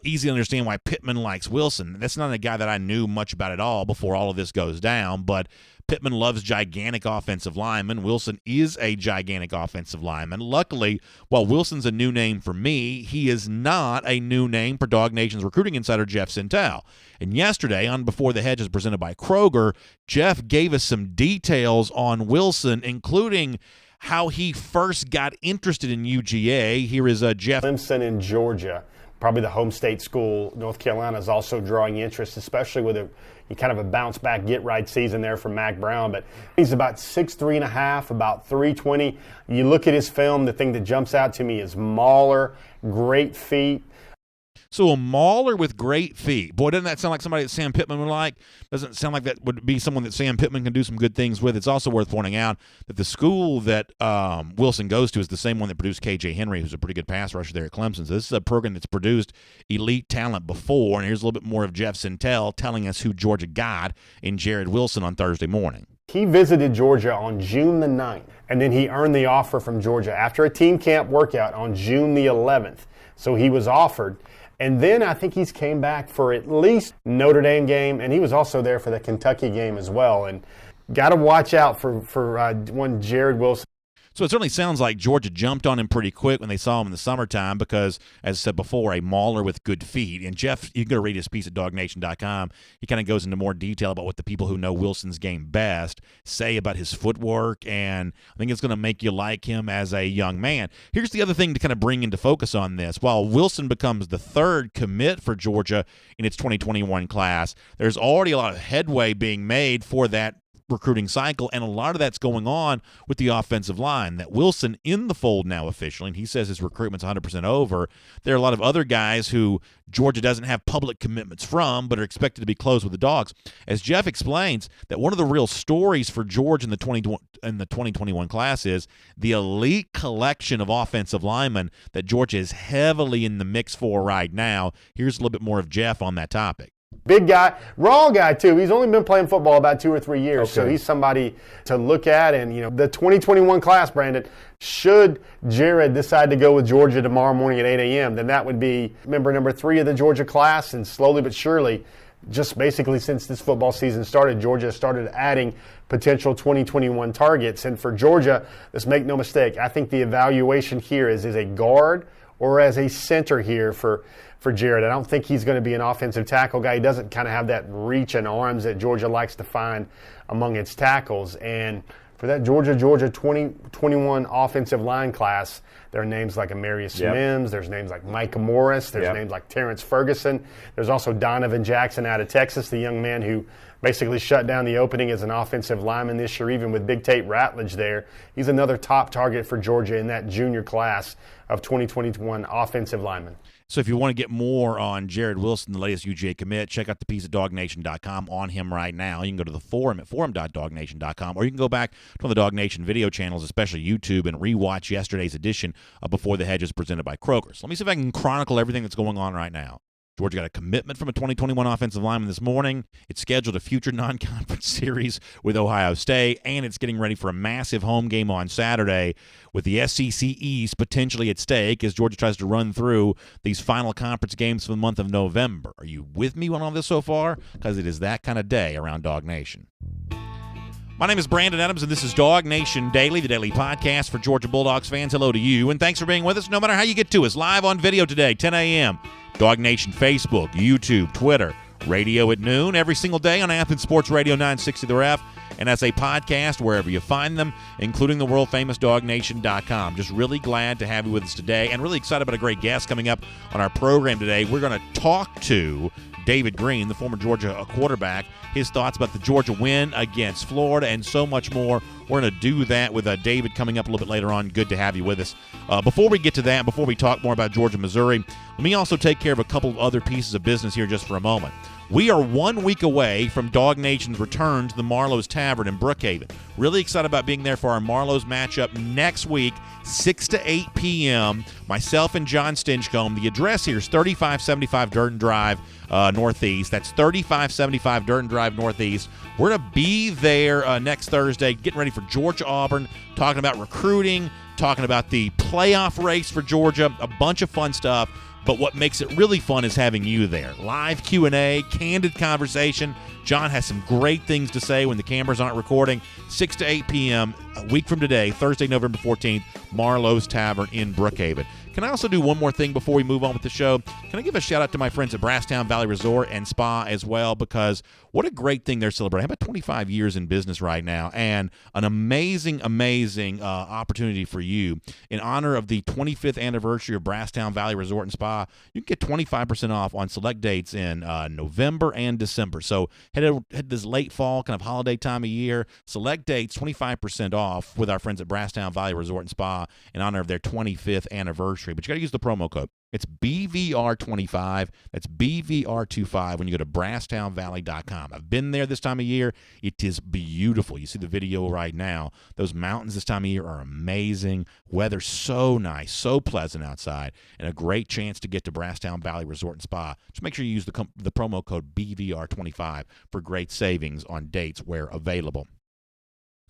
easy to understand why Pittman likes Wilson. That's not a guy that I knew much about at all before all of this goes down, but Pittman loves gigantic offensive linemen. Wilson is a gigantic offensive lineman. Luckily, while Wilson's a new name for me, he is not a new name for DawgNation's recruiting insider, Jeff Sintel. And yesterday, on Before the Hedges presented by Kroger, Jeff gave us some details on Wilson, including how he first got interested in UGA. Here is Jeff. Clemson in Georgia, probably the home state school. North Carolina is also drawing interest, especially with a kind of a bounce-back, get-right season there from Mac Brown. But he's about 6'3.5", about 320. You look at his film, the thing that jumps out to me is mauler, great feet. So a mauler with great feet. Boy, doesn't that sound like somebody that Sam Pittman would like? Doesn't sound like that would be someone that Sam Pittman can do some good things with. It's also worth pointing out that the school that Wilson goes to is the same one that produced K.J. Henry, who's a pretty good pass rusher there at Clemson. So this is a program that's produced elite talent before. And here's a little bit more of Jeff Sintel telling us who Georgia got in Jared Wilson on Thursday morning. He visited Georgia on June the 9th, and then he earned the offer from Georgia after a team camp workout on June the 11th. So he was offered. And then I think he's came back for at least Notre Dame game, and he was also there for the Kentucky game as well. And got to watch out for one Jared Wilson. So it certainly sounds like Georgia jumped on him pretty quick when they saw him in the summertime because, as I said before, a mauler with good feet. And Jeff, you can go read his piece at DawgNation.com. He kind of goes into more detail about what the people who know Wilson's game best say about his footwork, and I think it's going to make you like him as a young man. Here's the other thing to kind of bring into focus on this. While Wilson becomes the 3rd commit for Georgia in its 2021 class, there's already a lot of headway being made for that recruiting cycle, and a lot of that's going on with the offensive line. That Wilson in the fold now officially, and he says his recruitment's 100% over. There are a lot of other guys who Georgia doesn't have public commitments from, but are expected to be close with the Dogs. As Jeff explains, that one of the real stories for Georgia in the 2021 class is the elite collection of offensive linemen that Georgia is heavily in the mix for right now. Here's a little bit more of Jeff on that topic. Big guy, raw guy too. He's only been playing football about 2 or 3 years, so he's somebody to look at. And, the 2021 class, Brandon, should Jared decide to go with Georgia tomorrow morning at 8 a.m., then that would be member number 3 of the Georgia class. And slowly but surely, just basically since this football season started, Georgia started adding potential 2021 targets. And for Georgia, let's make no mistake, I think the evaluation here is a guard or as a center here for Jared. I don't think he's going to be an offensive tackle guy. He doesn't kind of have that reach and arms that Georgia likes to find among its tackles. And for that Georgia 2021 offensive line class, there are names like Amarius Mims. There's names like Micah Morris. There's names like Terrence Ferguson. There's also Donovan Jackson out of Texas, the young man who basically shut down the opening as an offensive lineman this year, even with Big Tate Ratledge there. He's another top target for Georgia in that junior class of 2021 offensive linemen. So if you want to get more on Jared Wilson, the latest UGA commit, check out the piece at DawgNation.com on him right now. You can go to the forum at forum.DawgNation.com, or you can go back to one of the DawgNation video channels, especially YouTube, and rewatch yesterday's edition of Before the Hedges presented by Kroger. So let me see if I can chronicle everything that's going on right now. Georgia got a commitment from a 2021 offensive lineman this morning. It's scheduled a future non-conference series with Ohio State, and it's getting ready for a massive home game on Saturday with the SEC East potentially at stake as Georgia tries to run through these final conference games for the month of November. Are you with me on all this so far? Because it is that kind of day around Dog Nation. My name is Brandon Adams, and this is DawgNation Daily, the daily podcast for Georgia Bulldogs fans. Hello to you, and thanks for being with us no matter how you get to us. Live on video today, 10 a.m., DawgNation Facebook, YouTube, Twitter, radio at noon, every single day on Athens Sports Radio 960 The Ref, and as a podcast wherever you find them, including the world-famous DawgNation.com. Just really glad to have you with us today, and really excited about a great guest coming up on our program today. We're going to talk to David Green, the former Georgia quarterback, his thoughts about the Georgia win against Florida and so much more. We're going to do that with David coming up a little bit later on. Good to have you with us. Before we get to that, before we talk more about Georgia, Missouri, let me also take care of a couple of other pieces of business here just for a moment. We are 1 week away from Dog Nation's return to the Marlowe's Tavern in Brookhaven. Really excited about being there for our Marlowe's matchup next week, 6 to 8 p.m. Myself and John Stinchcomb. The address here is 3575 Durden Drive Northeast. That's 3575 Durden Drive Northeast. We're going to be there next Thursday, getting ready for Georgia-Auburn, talking about recruiting, talking about the playoff race for Georgia, a bunch of fun stuff. But what makes it really fun is having you there. Live Q&A, candid conversation. John has some great things to say when the cameras aren't recording. 6 to 8 p.m. a week from today, Thursday, November 14th, Marlowe's Tavern in Brookhaven. Can I also do one more thing before we move on with the show? Can I give a shout-out to my friends at Brasstown Valley Resort and Spa as well, because what a great thing they're celebrating. About 25 years in business right now, and an amazing opportunity for you. In honor of the 25th anniversary of Brasstown Valley Resort and Spa, you can get 25% off on select dates in November and December. So head this late fall, kind of holiday time of year, select dates, 25% off with our friends at Brasstown Valley Resort and Spa in honor of their 25th anniversary. But you got to use the promo code. It's BVR25. That's BVR25 when you go to BrasstownValley.com. I've been there this time of year. It is beautiful. You see the video right now. Those mountains this time of year are amazing. Weather's so nice, so pleasant outside, and a great chance to get to Brasstown Valley Resort and Spa. Just make sure you use the promo code BVR25 for great savings on dates where available.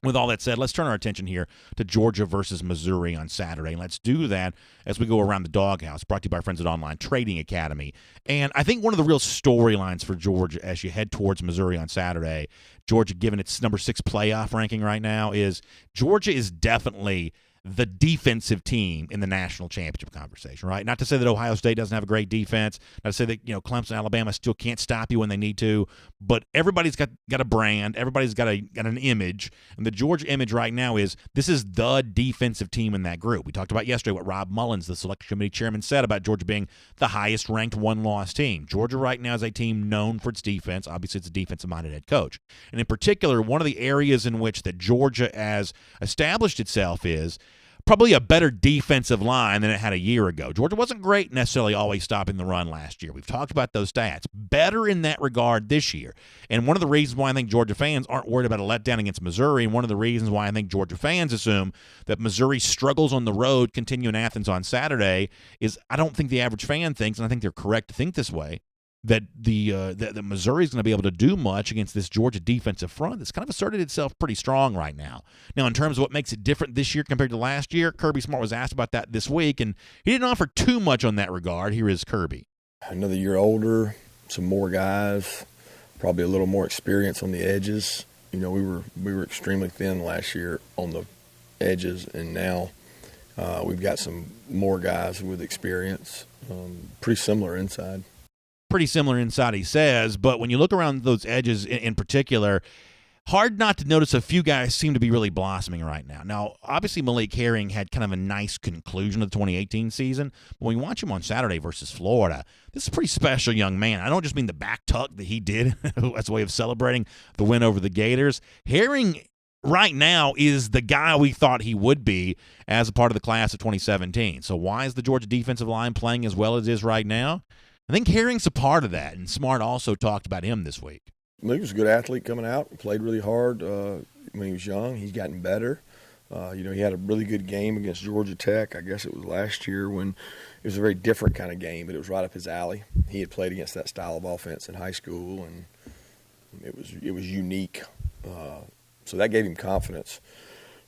With all that said, let's turn our attention here to Georgia versus Missouri on Saturday. And let's do that as we go around the doghouse, brought to you by our friends at Online Trading Academy. And I think one of the real storylines for Georgia as you head towards Missouri on Saturday, Georgia given its number 6 playoff ranking right now, is Georgia is definitely the defensive team in the national championship conversation, right? Not to say that Ohio State doesn't have a great defense, not to say that, Clemson, Alabama still can't stop you when they need to, but everybody's got a brand, everybody's got an image, and the Georgia image right now is this is the defensive team in that group. We talked about yesterday what Rob Mullins, the selection committee chairman, said about Georgia being the highest ranked one-loss team. Georgia right now is a team known for its defense. Obviously, it's a defensive-minded head coach. And in particular, one of the areas in which that Georgia has established itself is probably a better defensive line than it had a year ago. Georgia wasn't great necessarily always stopping the run last year. We've talked about those stats. Better in that regard this year. And one of the reasons why I think Georgia fans aren't worried about a letdown against Missouri, and one of the reasons why I think Georgia fans assume that Missouri struggles on the road, continue in Athens on Saturday, is I don't think the average fan thinks, and I think they're correct to think this way, that the Missouri is going to be able to do much against this Georgia defensive front that's kind of asserted itself pretty strong right now. Now, in terms of what makes it different this year compared to last year, Kirby Smart was asked about that this week, and he didn't offer too much on that regard. Here is Kirby. Another year older, some more guys, probably a little more experience on the edges. We were extremely thin last year on the edges, and now we've got some more guys with experience, pretty similar inside. Pretty similar inside, he says, but when you look around those edges in particular, hard not to notice a few guys seem to be really blossoming right now. Now, obviously, Malik Herring had kind of a nice conclusion of the 2018 season, but when you watch him on Saturday versus Florida, this is a pretty special young man. I don't just mean the back tuck that he did as a way of celebrating the win over the Gators. Herring right now is the guy we thought he would be as a part of the class of 2017. So why is the Georgia defensive line playing as well as it is right now? I think Herring's a part of that, and Smart also talked about him this week. He was a good athlete coming out. He played really hard when he was young. He's gotten better. He had a really good game against Georgia Tech. I guess it was last year when was a very different kind of game, but it was right up his alley. He had played against that style of offense in high school, and it was unique. So that gave him confidence.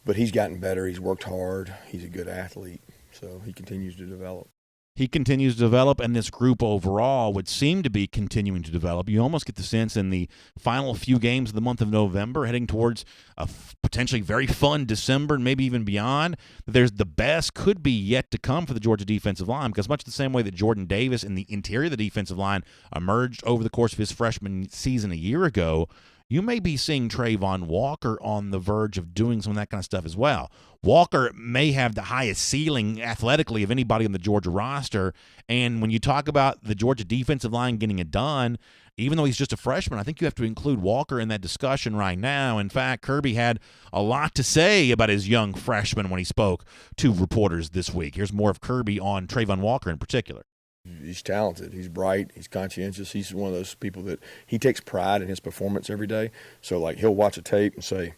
But he's gotten better. He's worked hard. He's a good athlete, so he continues to develop. He continues to develop, and this group overall would seem to be continuing to develop. You almost get the sense in the final few games of the month of November, heading towards a potentially very fun December and maybe even beyond, that there's the best could be yet to come for the Georgia defensive line, because much the same way that Jordan Davis in the interior of the defensive line emerged over the course of his freshman season a year ago, you may be seeing Trayvon Walker on the verge of doing some of that kind of stuff as well. Walker may have the highest ceiling athletically of anybody on the Georgia roster, and when you talk about the Georgia defensive line getting it done, even though he's just a freshman, I think you have to include Walker in that discussion right now. In fact, Kirby had a lot to say about his young freshman when he spoke to reporters this week. Here's more of Kirby on Trayvon Walker in particular. He's talented. He's bright. He's conscientious. He's one of those people that he takes pride in his performance every day. So, like, he'll watch a tape and say,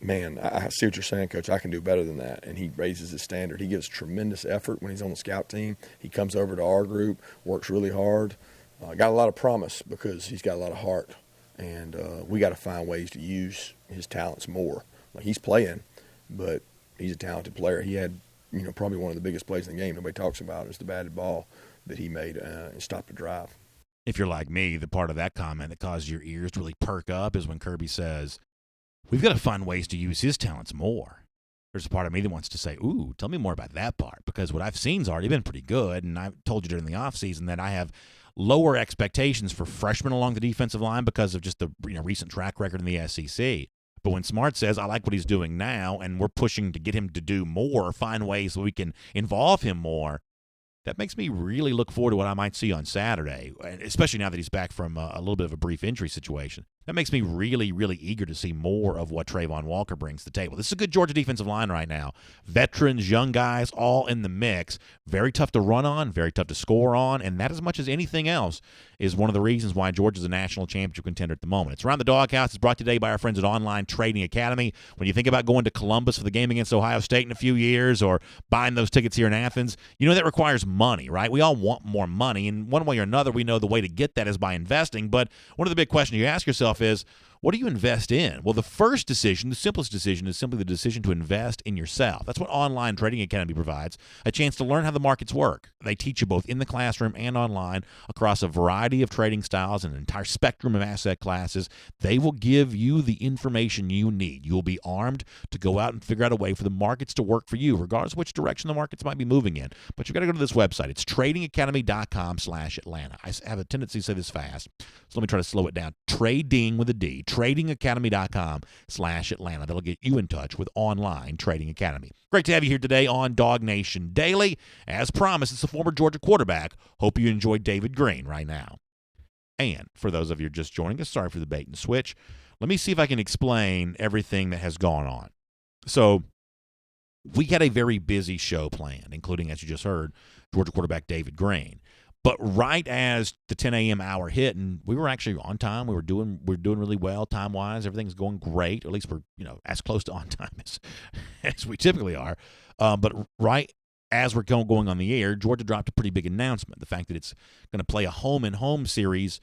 man, I see what you're saying, Coach. I can do better than that. And he raises his standard. He gives tremendous effort when he's on the scout team. He comes over to our group, works really hard. Got a lot of promise because he's got a lot of heart. And we got to find ways to use his talents more. Like, he's playing, but he's a talented player. He had, probably one of the biggest plays in the game nobody talks about is the batted ball that he made and stopped the drive. If you're like me, the part of that comment that caused your ears to really perk up is when Kirby says, we've got to find ways to use his talents more. There's a part of me that wants to say, ooh, tell me more about that part, because what I've seen's already been pretty good, and I told you during the offseason that I have lower expectations for freshmen along the defensive line because of just the recent track record in the SEC. But when Smart says, I like what he's doing now, and we're pushing to get him to do more, find ways so we can involve him more, that makes me really look forward to what I might see on Saturday, especially now that he's back from a little bit of a brief injury situation. That makes me really, really eager to see more of what Trayvon Walker brings to the table. This is a good Georgia defensive line right now. Veterans, young guys, all in the mix. Very tough to run on, very tough to score on, and that as much as anything else is one of the reasons why Georgia's a national championship contender at the moment. It's Around the Doghouse. It's brought today by our friends at Online Trading Academy. When you think about going to Columbus for the game against Ohio State in a few years or buying those tickets here in Athens, that requires money, right? We all want more money, and one way or another, we know the way to get that is by investing. But one of the big questions you ask yourself is, what do you invest in? Well, the first decision, the simplest decision, is simply the decision to invest in yourself. That's what Online Trading Academy provides, a chance to learn how the markets work. They teach you both in the classroom and online across a variety of trading styles and an entire spectrum of asset classes. They will give you the information you need. You will be armed to go out and figure out a way for the markets to work for you, regardless of which direction the markets might be moving in. But you've got to go to this website. It's tradingacademy.com/Atlanta. I have a tendency to say this fast, so let me try to slow it down. Trading with a D. tradingacademy.com/Atlanta. That'll get you in touch with Online Trading Academy. Great to have you here today on DawgNation Daily. As promised, it's the former Georgia quarterback. Hope you enjoy David Green right now. And for those of you just joining us, sorry for the bait and switch. Let me see if I can explain everything that has gone on. So we had a very busy show planned, including, as you just heard, Georgia quarterback David Green. But right as the 10 a.m. hour hit, and we were actually on time, we were doing really well time-wise. Everything's going great. At least we're as close to on time as we typically are. But right as we're going on the air, Georgia dropped a pretty big announcement: the fact that it's going to play a home-and-home series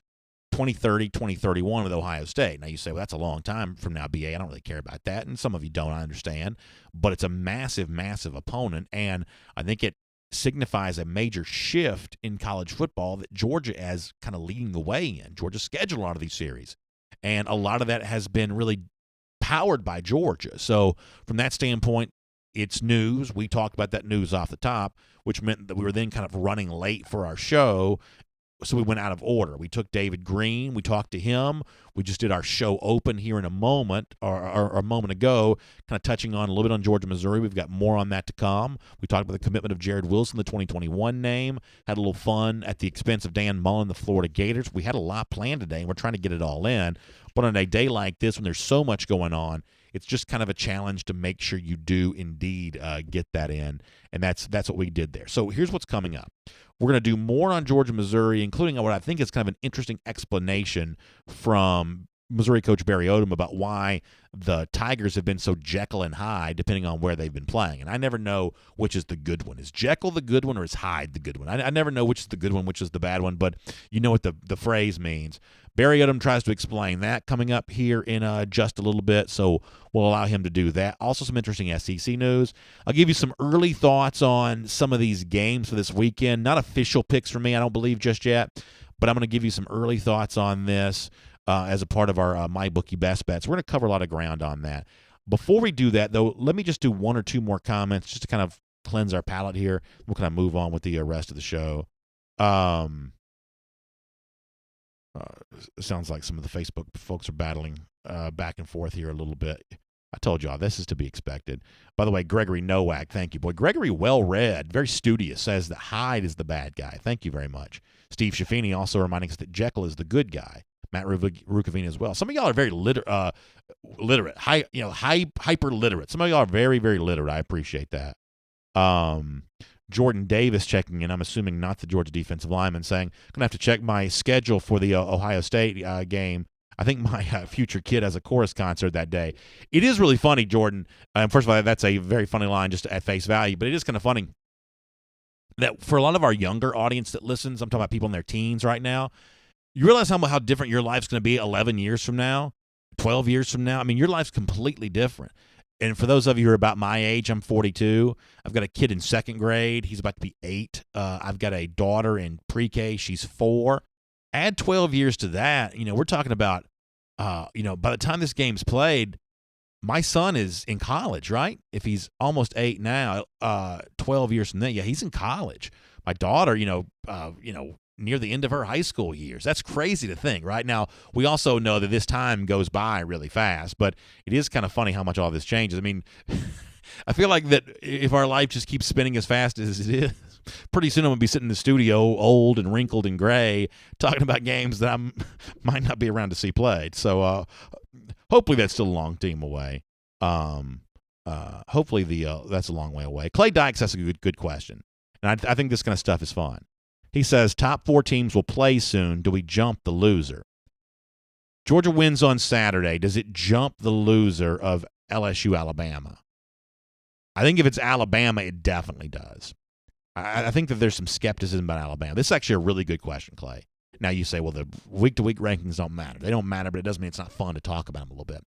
2030, 2031 with Ohio State. Now you say, well, that's a long time from now, BA. I don't really care about that, and some of you don't. I understand, but it's a massive, massive opponent, and I think it signifies a major shift in college football that Georgia is kind of leading the way in. Georgia scheduled a lot of these series, and a lot of that has been really powered by Georgia. So from that standpoint, it's news. We talked about that news off the top, which meant that we were then kind of running late for our show. So we went out of order. We took David Green. We talked to him. We just did our show open here in a moment, or a moment ago, kind of touching on a little bit on Georgia, Missouri. We've got more on that to come. We talked about the commitment of Jared Wilson, the 2021 name. Had a little fun at the expense of Dan Mullen, the Florida Gators. We had a lot planned today, and we're trying to get it all in. But on a day like this, when there's so much going on, it's just kind of a challenge to make sure you do indeed get that in, and that's what we did there. So here's what's coming up. We're going to do more on Georgia, Missouri, including what I think is kind of an interesting explanation from Missouri coach Barry Odom about why the Tigers have been so Jekyll and Hyde depending on where they've been playing. And I never know which is the good one. Is Jekyll the good one or is Hyde the good one? I never know which is the good one, which is the bad one, but you know what the phrase means. Barry Odom tries to explain that coming up here in just a little bit, so we'll allow him to do that. Also some interesting SEC news. I'll give you some early thoughts on some of these games for this weekend. Not official picks for me, I don't believe just yet, but I'm going to give you some early thoughts on this. As a part of our MyBookie Best Bets. We're going to cover a lot of ground on that. Before we do that, though, let me just do one or two more comments just to kind of cleanse our palate here. We'll kind of move on with the rest of the show. It sounds like some of the Facebook folks are battling back and forth here a little bit. I told y'all, this is to be expected. By the way, Gregory Nowak, thank you, boy. Gregory, well-read, very studious, says that Hyde is the bad guy. Thank you very much. Steve Schaffini also reminding us that Jekyll is the good guy. Matt Rukavine as well. Some of y'all are very literate, hyper literate. Some of y'all are very, very literate. I appreciate that. Jordan Davis checking in. I'm assuming not the Georgia defensive lineman, saying, "Gonna have to check my schedule for the Ohio State game. I think my future kid has a chorus concert that day." It is really funny, Jordan. First of all, that's a very funny line just at face value, but it is kind of funny that for a lot of our younger audience that listens, I'm talking about people in their teens right now. You realize how different your life's going to be 11 years from now, 12 years from now? I mean, your life's completely different. And for those of you who are about my age, I'm 42. I've got a kid in second grade. He's about to be 8. I've got a daughter in pre-K. She's 4. Add 12 years to that. We're talking about, by the time this game's played, my son is in college, right? If he's almost 8 now, 12 years from then, yeah, he's in college. My daughter, near the end of her high school years. That's crazy to think, right? Now, we also know that this time goes by really fast, but it is kind of funny how much all this changes. I mean, I feel like that if our life just keeps spinning as fast as it is, pretty soon I'm going to be sitting in the studio, old and wrinkled and gray, talking about games that I might not be around to see played. So hopefully that's still a long team away. Hopefully that's a long way away. Clay Dykes has a good question, and I think this kind of stuff is fun. He says, top 4 teams will play soon. Do we jump the loser? Georgia wins on Saturday. Does it jump the loser of LSU, Alabama? I think if it's Alabama, it definitely does. I think that there's some skepticism about Alabama. This is actually a really good question, Clay. Now you say, well, the week-to-week rankings don't matter. They don't matter, but it doesn't mean it's not fun to talk about them a little bit.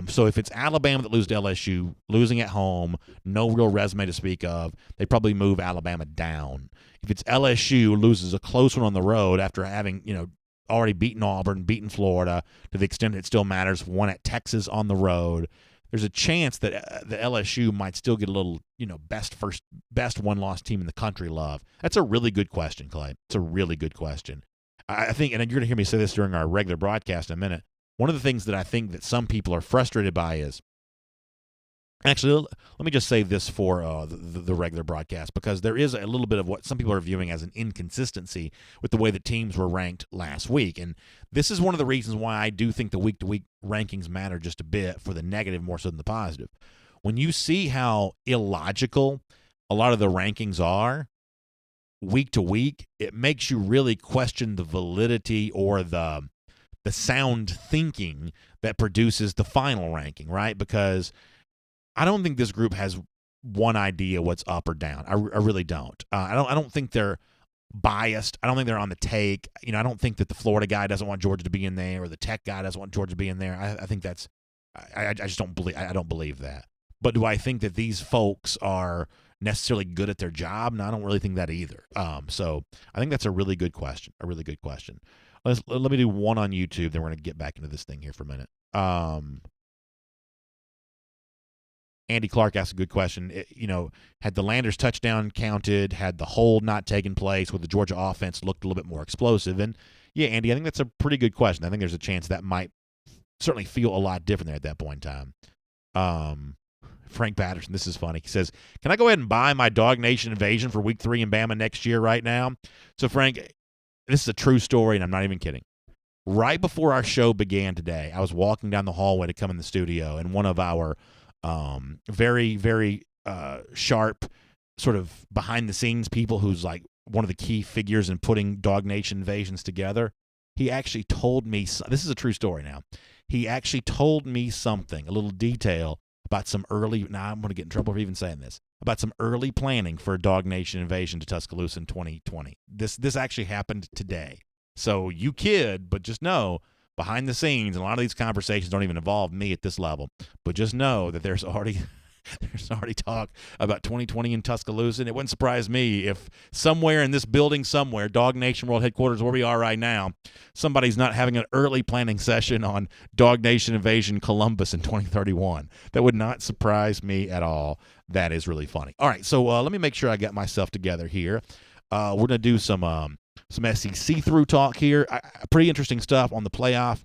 So if it's Alabama that loses to LSU, losing at home, no real resume to speak of, they probably move Alabama down. If it's LSU loses a close one on the road after having, already beaten Auburn, beaten Florida, to the extent it still matters, won at Texas on the road, there's a chance that the LSU might still get a little, best one-loss team in the country love. That's a really good question, Clay. It's a really good question. I think, and you're going to hear me say this during our regular broadcast in a minute, one of the things that I think that some people are frustrated by is, actually, let me just say this for the regular broadcast, because there is a little bit of what some people are viewing as an inconsistency with the way the teams were ranked last week. And this is one of the reasons why I do think the week-to-week rankings matter just a bit for the negative more so than the positive. When you see how illogical a lot of the rankings are week to week, it makes you really question the validity or the sound thinking that produces the final ranking, right? Because I don't think this group has one idea what's up or down. I really don't. I don't think they're biased. I don't think they're on the take. I don't think that the Florida guy doesn't want Georgia to be in there or the Tech guy doesn't want Georgia to be in there. I think that's I just don't believe. I don't believe that. But do I think that these folks are necessarily good at their job? No, I don't really think that either. So I think that's a really good question. A really good question. Let me do one on YouTube, then we're going to get back into this thing here for a minute. Andy Clark asked a good question. Had the Landers touchdown counted, had the hold not taken place, would the Georgia offense looked a little bit more explosive? And, yeah, Andy, I think that's a pretty good question. I think there's a chance that might certainly feel a lot different there at that point in time. Frank Patterson, this is funny. He says, can I go ahead and buy my DawgNation Invasion for Week 3 in Bama next year right now? So, Frank, this is a true story, and I'm not even kidding. Right before our show began today, I was walking down the hallway to come in the studio, and one of our very, very sharp sort of behind-the-scenes people who's like one of the key figures in putting DawgNation Invasions together he actually told me, this is a true story now, he actually told me something, a little detail about some early, now I'm going to get in trouble for even saying this, about some early planning for a DawgNation invasion to Tuscaloosa in 2020. This actually happened today. So you kid, but just know, behind the scenes, and a lot of these conversations don't even involve me at this level, but just know that there's already talk about 2020 in Tuscaloosa, and it wouldn't surprise me if somewhere in this building somewhere, DawgNation World Headquarters, where we are right now, somebody's not having an early planning session on DawgNation Invasion Columbus in 2031. That would not surprise me at all. That is really funny. All right, so let me make sure I got myself together here. We're going to do some SEC through talk here. Pretty interesting stuff on the playoff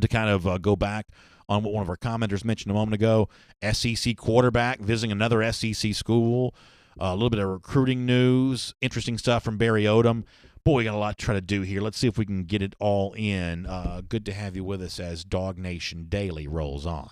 to kind of go back on what one of our commenters mentioned a moment ago. SEC quarterback visiting another SEC school. A little bit of recruiting news. Interesting stuff from Barry Odom. Boy, we got a lot to try to do here. Let's see if we can get it all in. Good to have you with us as DawgNation Daily rolls on.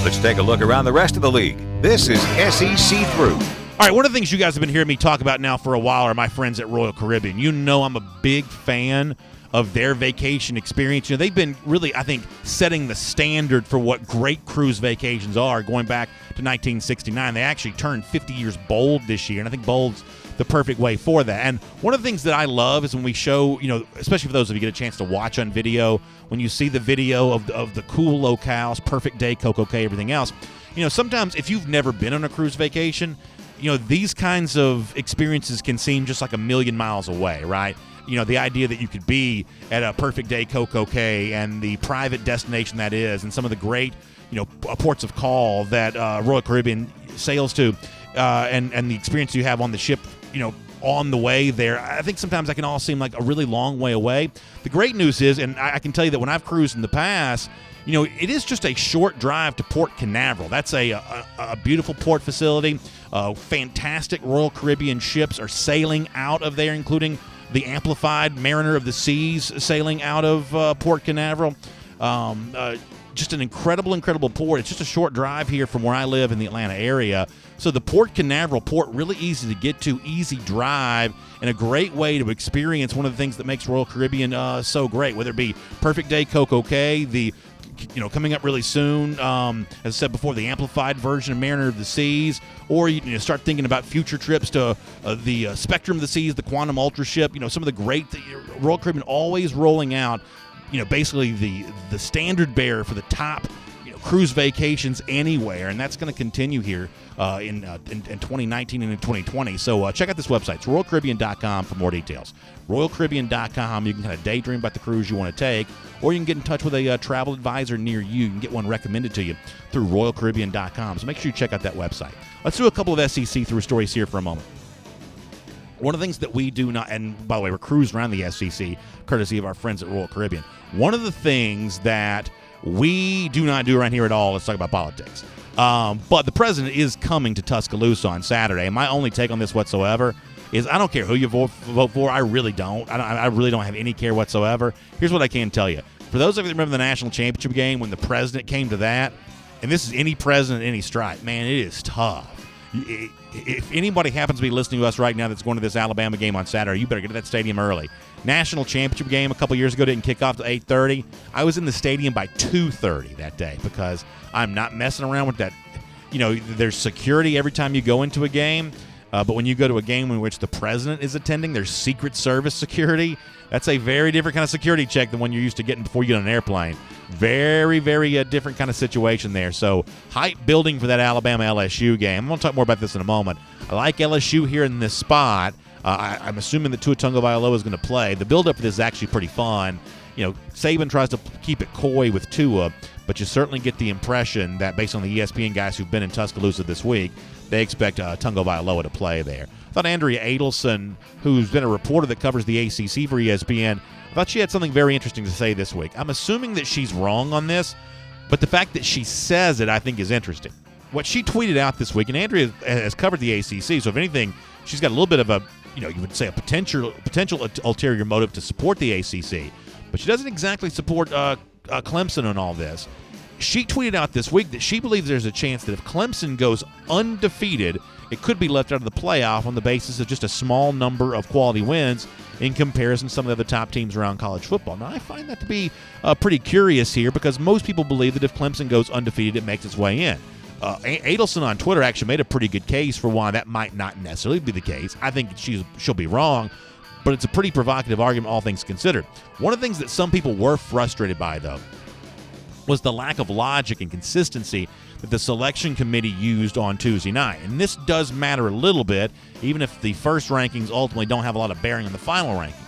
Let's take a look around the rest of the league. This is SEC Through. All right, one of the things you guys have been hearing me talk about now for a while are my friends at Royal Caribbean. You know I'm a big fan of their vacation experience. You know, they've been really, I think, setting the standard for what great cruise vacations are going back to 1969. They actually turned 50 years bold this year, and I think bold's the perfect way for that. And one of the things that I love is when we show, you know, especially for those of you who get a chance to watch on video, when you see the video of the cool locales, perfect day, Coco Cay, everything else, you know, sometimes if you've never been on a cruise vacation, you know, these kinds of experiences can seem just like a million miles away, right? You know, the idea that you could be at a perfect day Coco Cay and the private destination that is, and some of the great, you know, ports of call that Royal Caribbean sails to, and the experience you have on the ship, you know, on the way there. I think sometimes that can all seem like a really long way away. The great news is, and I can tell you that when I've cruised in the past, you know, it is just a short drive to Port Canaveral. That's a beautiful port facility. Fantastic Royal Caribbean ships are sailing out of there, including the Amplified Mariner of the Seas sailing out of Port Canaveral. Just an incredible port. It's just a short drive here from where I live in the Atlanta area. So the Port Canaveral port, really easy to get to, easy drive, and a great way to experience one of the things that makes Royal Caribbean so great, whether it be Perfect Day Coco Cay, the, you know, coming up really soon, as I said before, the amplified version of Mariner of the Seas, or you know, start thinking about future trips to the Spectrum of the Seas, the Quantum Ultra ship, you know, some of the great Royal Caribbean always rolling out, you know, basically the standard bearer for the top, you know, cruise vacations anywhere, and that's going to continue here in 2019 and in 2020. So check out this website. It's RoyalCaribbean.com for more details. RoyalCaribbean.com. You can kind of daydream about the cruise you want to take, or you can get in touch with a travel advisor near you. You can get one recommended to you through RoyalCaribbean.com. So make sure you check out that website. Let's do a couple of SEC through stories here for a moment. One of the things that we do not, and by the way, we're cruising around the SEC, courtesy of our friends at Royal Caribbean. One of the things that we do not do around here at all, let's talk about politics. But the president is coming to Tuscaloosa on Saturday, and my only take on this whatsoever is I don't care who you vote for. I really don't. I really don't have any care whatsoever. Here's what I can tell you. For those of you that remember the national championship game when the president came to that, and this is any president, any stripe, man, it is tough. If anybody happens to be listening to us right now that's going to this Alabama game on Saturday, you better get to that stadium early. National championship game a couple years ago didn't kick off till 8:30. I was in the stadium by 2:30 that day because I'm not messing around with that. You know, there's security every time you go into a game, but when you go to a game in which the president is attending, there's Secret Service security. That's a very different kind of security check than one you're used to getting before you get on an airplane. Very, very different kind of situation there. So hype building for that Alabama-LSU game. I'm going to talk more about this in a moment. I like LSU here in this spot. I'm assuming that Tua Tagovailoa is going to play. The build-up for this is actually pretty fun. You know, Saban tries to keep it coy with Tua, but you certainly get the impression that based on the ESPN guys who've been in Tuscaloosa this week, they expect Tagovailoa to play there. I thought Andrea Adelson, who's been a reporter that covers the ACC for ESPN, I thought she had something very interesting to say this week. I'm assuming that she's wrong on this, but the fact that she says it I think is interesting. What she tweeted out this week, and Andrea has covered the ACC, so if anything, she's got a little bit of a, you know, you would say a potential ulterior motive to support the ACC, but she doesn't exactly support Clemson on all this. She tweeted out this week that she believes there's a chance that if Clemson goes undefeated it could be left out of the playoff on the basis of just a small number of quality wins in comparison to some of the other top teams around college football. Now, I find that to be pretty curious here because most people believe that if Clemson goes undefeated, it makes its way in. Adelson on Twitter actually made a pretty good case for why that might not necessarily be the case. I think she'll be wrong, but it's a pretty provocative argument, all things considered. One of the things that some people were frustrated by, though, was the lack of logic and consistency that the selection committee used on Tuesday night. And this does matter a little bit, even if the first rankings ultimately don't have a lot of bearing on the final ranking.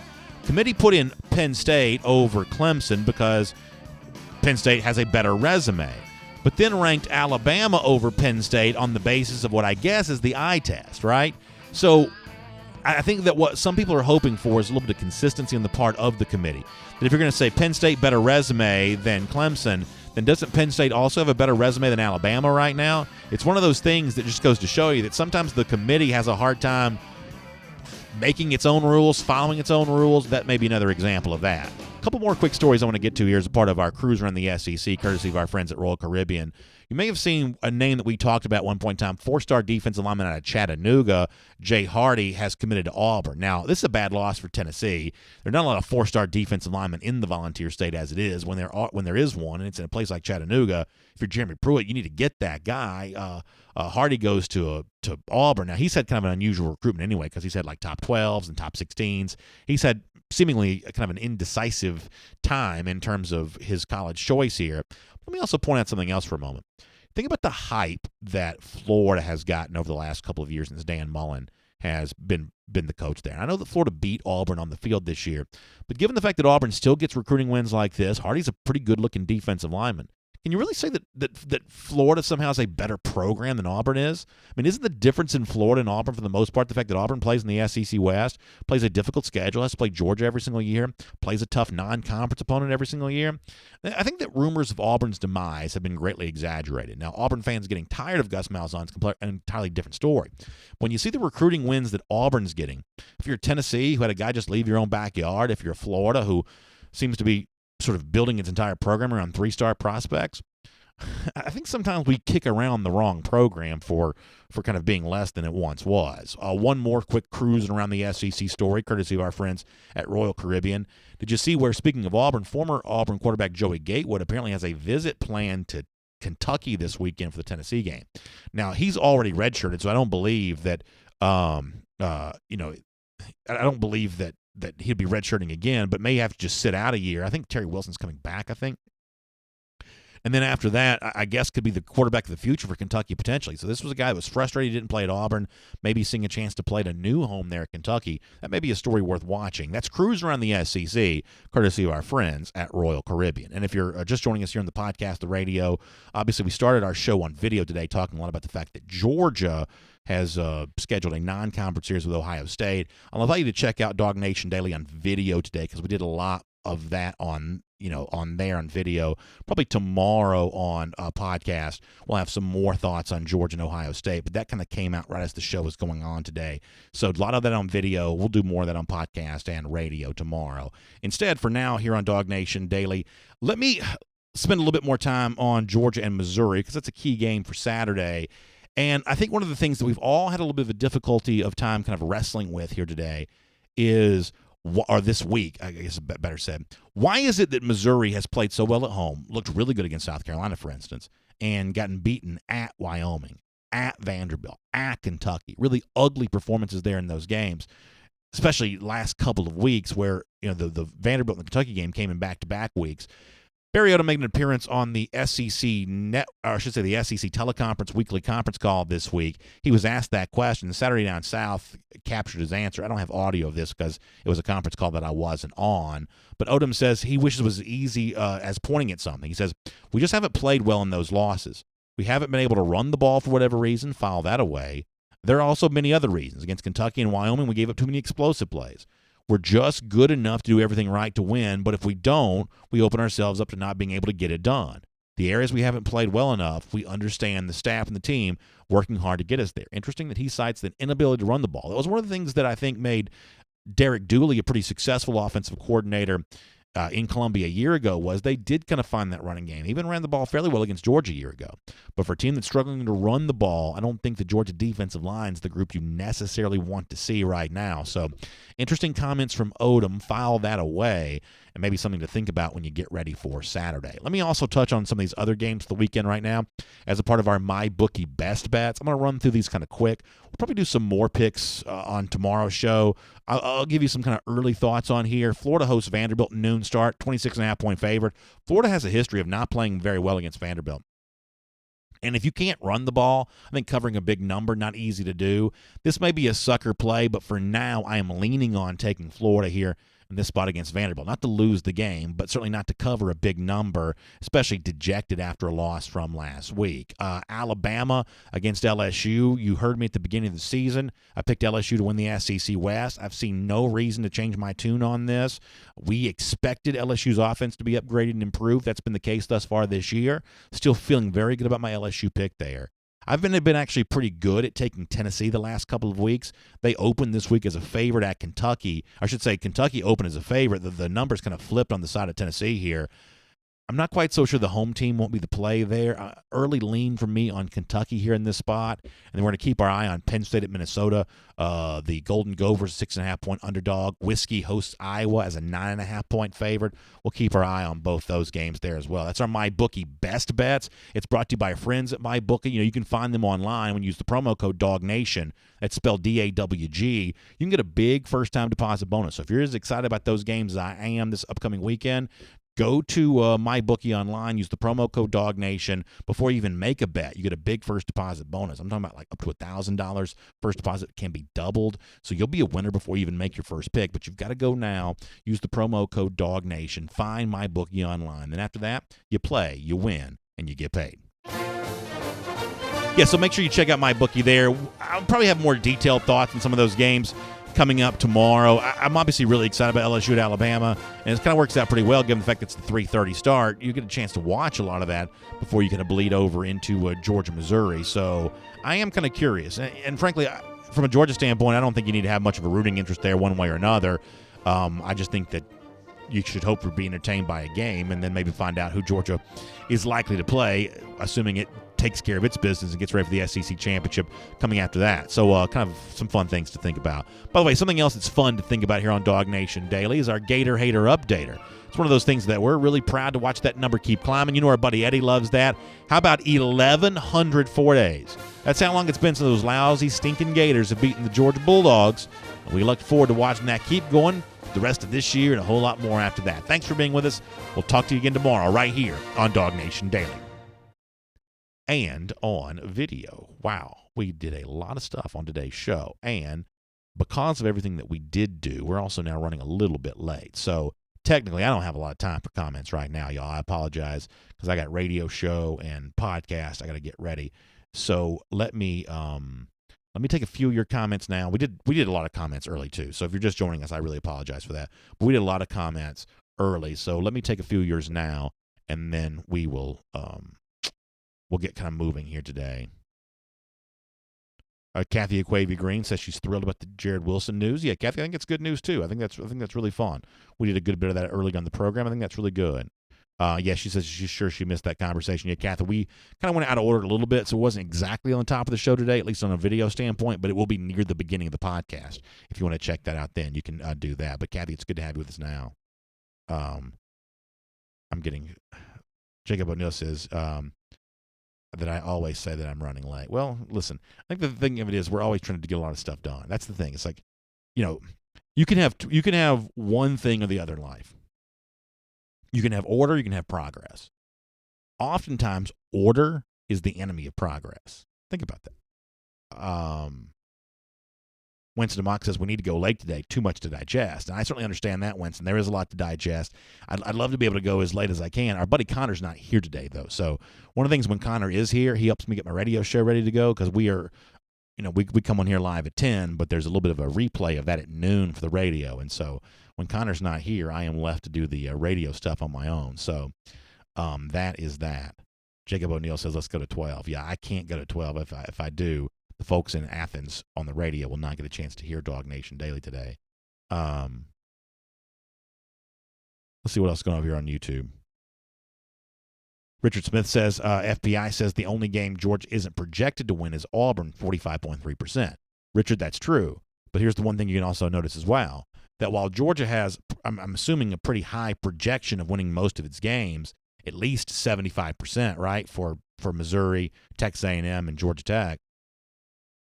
Committee put in Penn State over Clemson because Penn State has a better resume, but then ranked Alabama over Penn State on the basis of what I guess is the eye test, right? So I think that what some people are hoping for is a little bit of consistency on the part of the committee. That if you're going to say Penn State better resume than Clemson, then doesn't Penn State also have a better resume than Alabama right now? It's one of those things that just goes to show you that sometimes the committee has a hard time making its own rules, following its own rules. That may be another example of that. A couple more quick stories I want to get to here as a part of our cruise around the SEC, courtesy of our friends at Royal Caribbean. You may have seen a name that we talked about at one point in time, four-star defensive lineman out of Chattanooga, Jay Hardy, has committed to Auburn. Now, this is a bad loss for Tennessee. There are not a lot of four-star defensive linemen in the Volunteer State as it is. When there is one, and it's in a place like Chattanooga, if you're Jeremy Pruitt, you need to get that guy. Hardy goes to Auburn. Now, he's had kind of an unusual recruitment anyway because he's had like top 12s and top 16s. He's had seemingly kind of an indecisive time in terms of his college choice here. Let me also point out something else for a moment. Think about the hype that Florida has gotten over the last couple of years since Dan Mullen has been the coach there. And I know that Florida beat Auburn on the field this year, but given the fact that Auburn still gets recruiting wins like this, Hardy's a pretty good-looking defensive lineman. Can you really say that Florida somehow has a better program than Auburn is? I mean, isn't the difference in Florida and Auburn for the most part the fact that Auburn plays in the SEC West, plays a difficult schedule, has to play Georgia every single year, plays a tough non-conference opponent every single year? I think that rumors of Auburn's demise have been greatly exaggerated. Now, Auburn fans getting tired of Gus Malzahn's an entirely different story. When you see the recruiting wins that Auburn's getting, if you're Tennessee, who had a guy just leave your own backyard, if you're Florida, who seems to be sort of building its entire program around three-star prospects, I think sometimes we kick around the wrong program for kind of being less than it once was. One more quick cruising around the SEC story, courtesy of our friends at Royal Caribbean. Did you see where, speaking of Auburn, former Auburn quarterback Joey Gatewood apparently has a visit planned to Kentucky this weekend for the Tennessee game? Now, he's already redshirted, so I don't believe that, I don't believe that he'd be redshirting again, but may have to just sit out a year. I think Terry Wilson's coming back, I think. And then after that, I guess could be the quarterback of the future for Kentucky potentially. So this was a guy that was frustrated he didn't play at Auburn, maybe seeing a chance to play at a new home there at Kentucky. That may be a story worth watching. That's Cruise Around the SEC, courtesy of our friends at Royal Caribbean. And if you're just joining us here on the podcast, the radio, obviously we started our show on video today talking a lot about the fact that Georgia has scheduled a non-conference series with Ohio State. I'll invite you to check out DawgNation Daily on video today because we did a lot of that on there on video. Probably tomorrow on a podcast, we'll have some more thoughts on Georgia and Ohio State, but that kind of came out right as the show was going on today. So a lot of that on video. We'll do more of that on podcast and radio tomorrow. Instead, for now, here on DawgNation Daily, let me spend a little bit more time on Georgia and Missouri because that's a key game for Saturday. And I think one of the things that we've all had a little bit of a difficulty of time kind of wrestling with here today is, or this week, I guess better said, why is it that Missouri has played so well at home, looked really good against South Carolina, for instance, and gotten beaten at Wyoming, at Vanderbilt, at Kentucky, really ugly performances there in those games, especially last couple of weeks where the Vanderbilt and the Kentucky game came in back-to-back weeks. Barriota made an appearance on the the SEC teleconference weekly conference call this week. He was asked that question. Saturday Down South captured his answer. I don't have audio of this because it was a conference call that I wasn't on. But Odom says he wishes it was as easy as pointing at something. He says, we just haven't played well in those losses. We haven't been able to run the ball for whatever reason, file that away. There are also many other reasons. Against Kentucky and Wyoming, we gave up too many explosive plays. We're just good enough to do everything right to win, but if we don't, we open ourselves up to not being able to get it done. The areas we haven't played well enough, we understand the staff and the team working hard to get us there. Interesting that he cites the inability to run the ball. That was one of the things that I think made Derek Dooley a pretty successful offensive coordinator in Columbia a year ago was they did kind of find that running game. Even ran the ball fairly well against Georgia a year ago. But for a team that's struggling to run the ball, I don't think the Georgia defensive line is the group you necessarily want to see right now. So interesting comments from Odom. File that away, and maybe something to think about when you get ready for Saturday. Let me also touch on some of these other games for the weekend right now as a part of our MyBookie Best Bets. I'm going to run through these kind of quick. We'll probably do some more picks on tomorrow's show. I'll give you some kind of early thoughts on here. Florida hosts Vanderbilt noon start, 26.5-point favorite. Florida has a history of not playing very well against Vanderbilt. And if you can't run the ball, I think covering a big number, not easy to do. This may be a sucker play, but for now, I am leaning on taking Florida here in this spot against Vanderbilt. Not to lose the game, but certainly not to cover a big number, especially dejected after a loss from last week. Alabama against LSU. You heard me at the beginning of the season. I picked LSU to win the SEC West. I've seen no reason to change my tune on this. We expected LSU's offense to be upgraded and improved. That's been the case thus far this year. Still feeling very good about my LSU pick there. I've been actually pretty good at taking Tennessee the last couple of weeks. They opened this week as a favorite at Kentucky. I should say Kentucky opened as a favorite. The numbers kind of flipped on the side of Tennessee here. I'm not quite so sure the home team won't be the play there. Early lean from me on Kentucky here in this spot. And then we're going to keep our eye on Penn State at Minnesota. The Golden Gophers, 6.5-point underdog. Whiskey hosts Iowa as a 9.5-point favorite. We'll keep our eye on both those games there as well. That's our MyBookie Best Bets. It's brought to you by our friends at MyBookie. You can find them online when you use the promo code DawgNation. That's spelled DAWG. You can get a big first-time deposit bonus. So if you're as excited about those games as I am this upcoming weekend, go to MyBookie online, use the promo code DawgNation. Before you even make a bet, you get a big first deposit bonus. I'm talking about like up to $1,000. First deposit can be doubled. So you'll be a winner before you even make your first pick. But you've got to go now, use the promo code DawgNation, find MyBookie online. Then after that, you play, you win, and you get paid. Yeah, so make sure you check out MyBookie there. I'll probably have more detailed thoughts on some of those games coming up tomorrow. I'm obviously really excited about LSU at Alabama, and it kind of works out pretty well given the fact that it's the 3:30 start. You get a chance to watch a lot of that before you kind of bleed over into Georgia, Missouri. So I am kind of curious. And frankly, from a Georgia standpoint, I don't think you need to have much of a rooting interest there one way or another. I just think that you should hope for being entertained by a game and then maybe find out who Georgia is likely to play, assuming it takes care of its business and gets ready for the SEC championship coming after that. So kind of some fun things to think about. By the way, something else that's fun to think about here on DawgNation Daily is our Gator Hater Updater. It's one of those things that we're really proud to watch that number keep climbing. You know our buddy Eddie loves that. How about 1,104 days? That's how long it's been since those lousy, stinking Gators have beaten the Georgia Bulldogs. And we look forward to watching that keep going the rest of this year and a whole lot more after that. Thanks for being with us. We'll talk to you again tomorrow right here on DawgNation Daily. And on video. Wow, we did a lot of stuff on today's show. And because of everything that we did do, we're also now running a little bit late. So technically, I don't have a lot of time for comments right now, y'all. I apologize because I got radio show and podcast I got to get ready. So let me take a few of your comments now. We did a lot of comments early too. So if you're just joining us, I really apologize for that. But we did a lot of comments early. So let me take a few of yours now, and then we will we'll get kind of moving here today. Kathy Aquavy Green says she's thrilled about the Jared Wilson news. Yeah, Kathy, I think it's good news too. I think that's really fun. We did a good bit of that early on the program. I think that's really good. Yeah, she says she's sure she missed that conversation. Yeah, Kathy, we kind of went out of order a little bit, so it wasn't exactly on the top of the show today, at least on a video standpoint, but it will be near the beginning of the podcast. If you want to check that out then, you can do that. But Kathy, it's good to have you with us now. Jacob O'Neill says that I always say that I'm running late. Well, listen, I think the thing of it is we're always trying to get a lot of stuff done. That's the thing. It's like, you can have one thing or the other in life. You can have order, you can have progress. Oftentimes, order is the enemy of progress. Think about that. Winston Mock says we need to go late today, too much to digest. And I certainly understand that, Winston. There is a lot to digest. I'd love to be able to go as late as I can. Our buddy Connor's not here today, though. So one of the things when Connor is here, he helps me get my radio show ready to go because we are, we come on here live at 10, but there's a little bit of a replay of that at noon for the radio. And so when Connor's not here, I am left to do the radio stuff on my own. So that is that. Jacob O'Neill says, let's go to 12. Yeah, I can't go to 12. If I do, the folks in Athens on the radio will not get a chance to hear DawgNation Daily today. Let's see what else is going on here on YouTube. Richard Smith says, FBI says the only game Georgia isn't projected to win is Auburn, 45.3%. Richard, that's true. But here's the one thing you can also notice as well, that while Georgia has, I'm assuming, a pretty high projection of winning most of its games, at least 75%, right, for Missouri, Texas A&M, and Georgia Tech,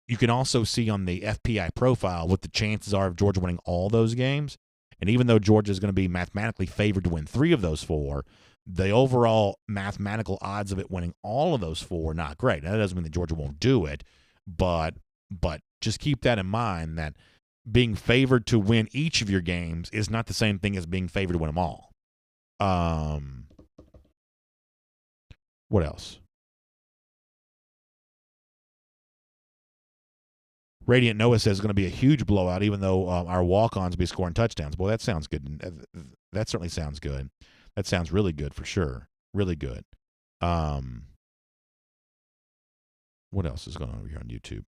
you can also see on the FPI profile what the chances are of Georgia winning all those games. And even though Georgia is going to be mathematically favored to win 3 of those 4, the overall mathematical odds of it winning all of those 4 are not great. Now, that doesn't mean that Georgia won't do it, but just keep that in mind, that being favored to win each of your games is not the same thing as being favored to win them all. What else? Radiant Noah says it's going to be a huge blowout, even though our walk-ons will be scoring touchdowns. Boy, that sounds good. That certainly sounds good. That sounds really good for sure. Really good. What else is going on over here on YouTube?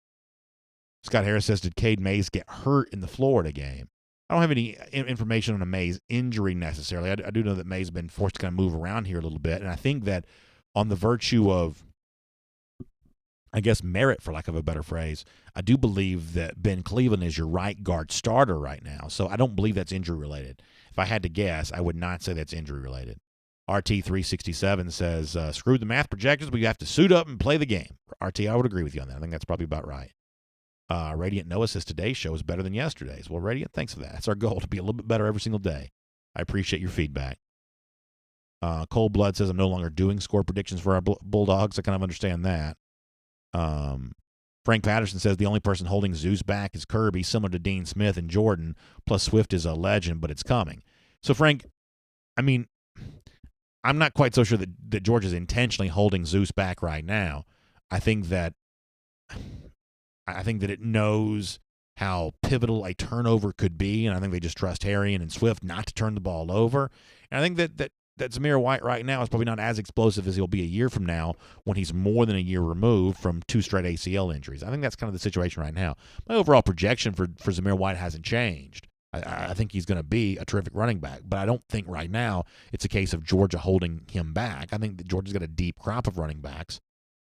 Scott Harris says, did Cade Mays get hurt in the Florida game? I don't have any information on a Mays injury necessarily. I do know that Mays has been forced to kind of move around here a little bit, and I think that on the virtue of, I guess, merit, for lack of a better phrase, I do believe that Ben Cleveland is your right guard starter right now. So I don't believe that's injury related. If I had to guess, I would not say that's injury related. RT367 says, screw the math projections. We have to suit up and play the game. RT, I would agree with you on that. I think that's probably about right. Radiant Noah says today's show is better than yesterday's. Well, Radiant, thanks for that. That's our goal, to be a little bit better every single day. I appreciate your feedback. Cold Blood says, I'm no longer doing score predictions for our Bulldogs. I kind of understand that. Frank Patterson says the only person holding Zeus back is Kirby, similar to Dean Smith and Jordan, plus Swift is a legend, but it's coming. So, Frank, I mean, I'm not quite so sure that Georgia's intentionally holding Zeus back right now. I think that it knows how pivotal a turnover could be, and I think they just trust Harrion and Swift not to turn the ball over. And I think that Zamir White right now is probably not as explosive as he'll be a year from now when he's more than a year removed from 2 straight ACL injuries. I think that's kind of the situation right now. My overall projection for Zamir White hasn't changed. I think he's going to be a terrific running back, but I don't think right now it's a case of Georgia holding him back. I think that Georgia's got a deep crop of running backs,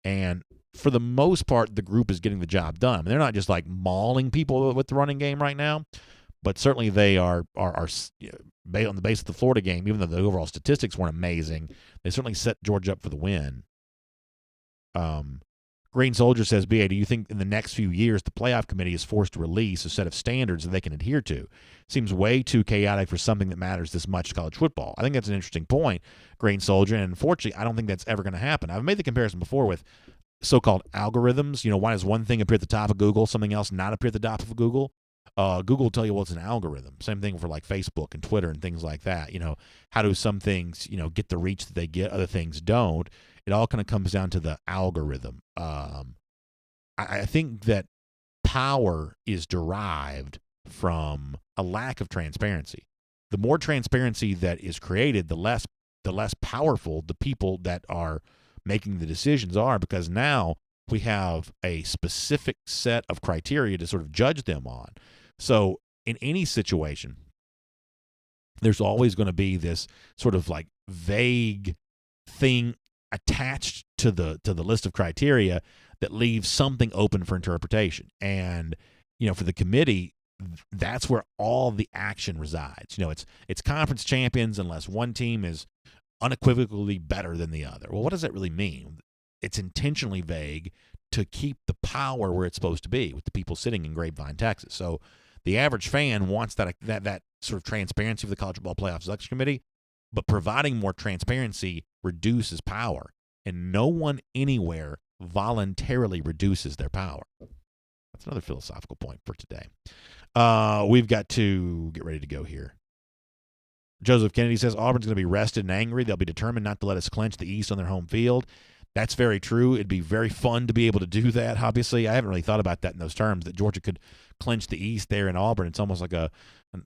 and for the most part, the group is getting the job done. I mean, they're not just like mauling people with the running game right now, but certainly they are on the base of the Florida game, even though the overall statistics weren't amazing, they certainly set Georgia up for the win. Green Soldier says, BA, do you think in the next few years the playoff committee is forced to release a set of standards that they can adhere to? Seems way too chaotic for something that matters this much to college football. I think that's an interesting point, Green Soldier, and unfortunately, I don't think that's ever going to happen. I've made the comparison before with so-called algorithms. You know, why does one thing appear at the top of Google, something else not appear at the top of Google? Google will tell you, well, it's an algorithm. Same thing for like Facebook and Twitter and things like that. You know, how do some things, get the reach that they get, other things don't? It all kind of comes down to the algorithm. I think that power is derived from a lack of transparency. The more transparency that is created, the less powerful the people that are making the decisions are, because now we have a specific set of criteria to sort of judge them on. So in any situation, there's always going to be this sort of like vague thing attached to the list of criteria that leaves something open for interpretation. And, for the committee, that's where all the action resides. It's conference champions unless one team is unequivocally better than the other. Well, what does that really mean? It's intentionally vague to keep the power where it's supposed to be, with the people sitting in Grapevine, Texas. So the average fan wants that sort of transparency of the College Football Playoff Selection Committee, but providing more transparency reduces power, and no one anywhere voluntarily reduces their power. That's another philosophical point for today. We've got to get ready to go here. Joseph Kennedy says Auburn's going to be rested and angry. They'll be determined not to let us clinch the East on their home field. That's very true. It'd be very fun to be able to do that, obviously. I haven't really thought about that in those terms, that Georgia could clinch the East there in Auburn. It's almost like a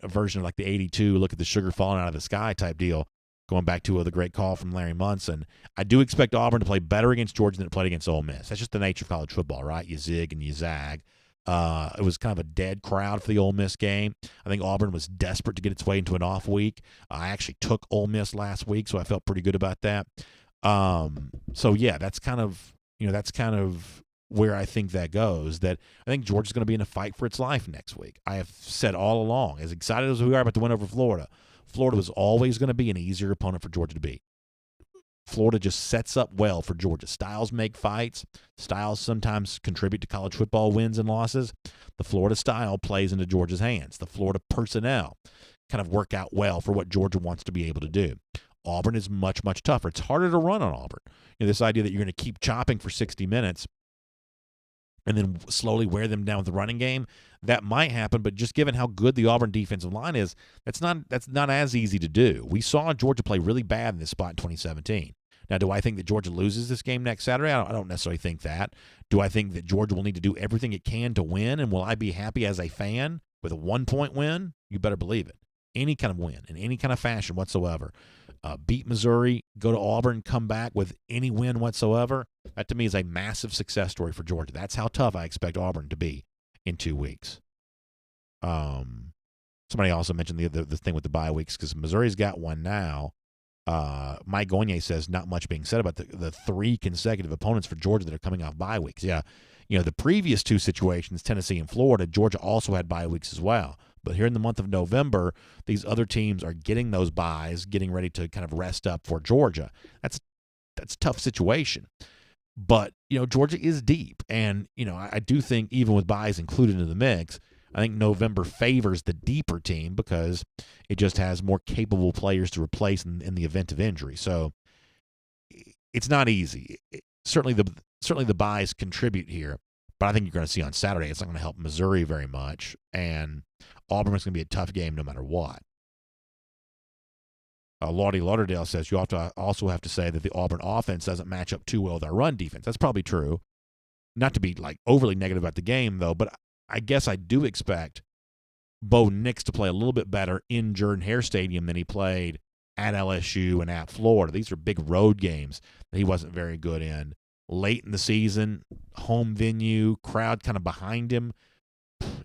version of like the 82, look at the sugar falling out of the sky type deal, going back to the great call from Larry Munson. I do expect Auburn to play better against Georgia than it played against Ole Miss. That's just the nature of college football, right? You zig and you zag. It was kind of a dead crowd for the Ole Miss game. I think Auburn was desperate to get its way into an off week. I actually took Ole Miss last week, so I felt pretty good about that. So yeah, that's kind of where I think that goes. That I think Georgia's going to be in a fight for its life next week. I have said all along, as excited as we are about the win over Florida, Florida was always going to be an easier opponent for Georgia to beat. Florida just sets up well for Georgia. Styles make fights. Styles sometimes contribute to college football wins and losses. The Florida style plays into Georgia's hands. The Florida personnel kind of work out well for what Georgia wants to be able to do. Auburn is much, much tougher. It's harder to run on Auburn. This idea that you're going to keep chopping for 60 minutes and then slowly wear them down with the running game, that might happen, but just given how good the Auburn defensive line is, that's not as easy to do. We saw Georgia play really bad in this spot in 2017. Now, do I think that Georgia loses this game next Saturday? I don't necessarily think that. Do I think that Georgia will need to do everything it can to win, and will I be happy as a fan with a 1-point win? You better believe it. Any kind of win, in any kind of fashion whatsoever. Beat Missouri, go to Auburn, come back with any win whatsoever. That, to me, is a massive success story for Georgia. That's how tough I expect Auburn to be in 2 weeks. Somebody also mentioned the thing with the bye weeks, because Missouri's got one now. Mike Gagne says not much being said about the 3 consecutive opponents for Georgia that are coming off bye weeks. Yeah, the previous 2 situations, Tennessee and Florida, Georgia also had bye weeks as well. But here in the month of November, these other teams are getting those byes, getting ready to kind of rest up for Georgia. That's a tough situation. But, Georgia is deep. And, I do think even with byes included in the mix, I think November favors the deeper team because it just has more capable players to replace in the event of injury. So it's not easy. Certainly the byes contribute here. But I think you're going to see on Saturday it's not going to help Missouri very much. And Auburn is going to be a tough game no matter what. Lottie Lauderdale says you also have to say that the Auburn offense doesn't match up too well with our run defense. That's probably true. Not to be overly negative about the game, though, but I guess I do expect Bo Nix to play a little bit better in Jordan-Hare Stadium than he played at LSU and at Florida. These are big road games that he wasn't very good in. Late in the season, home venue, crowd kind of behind him,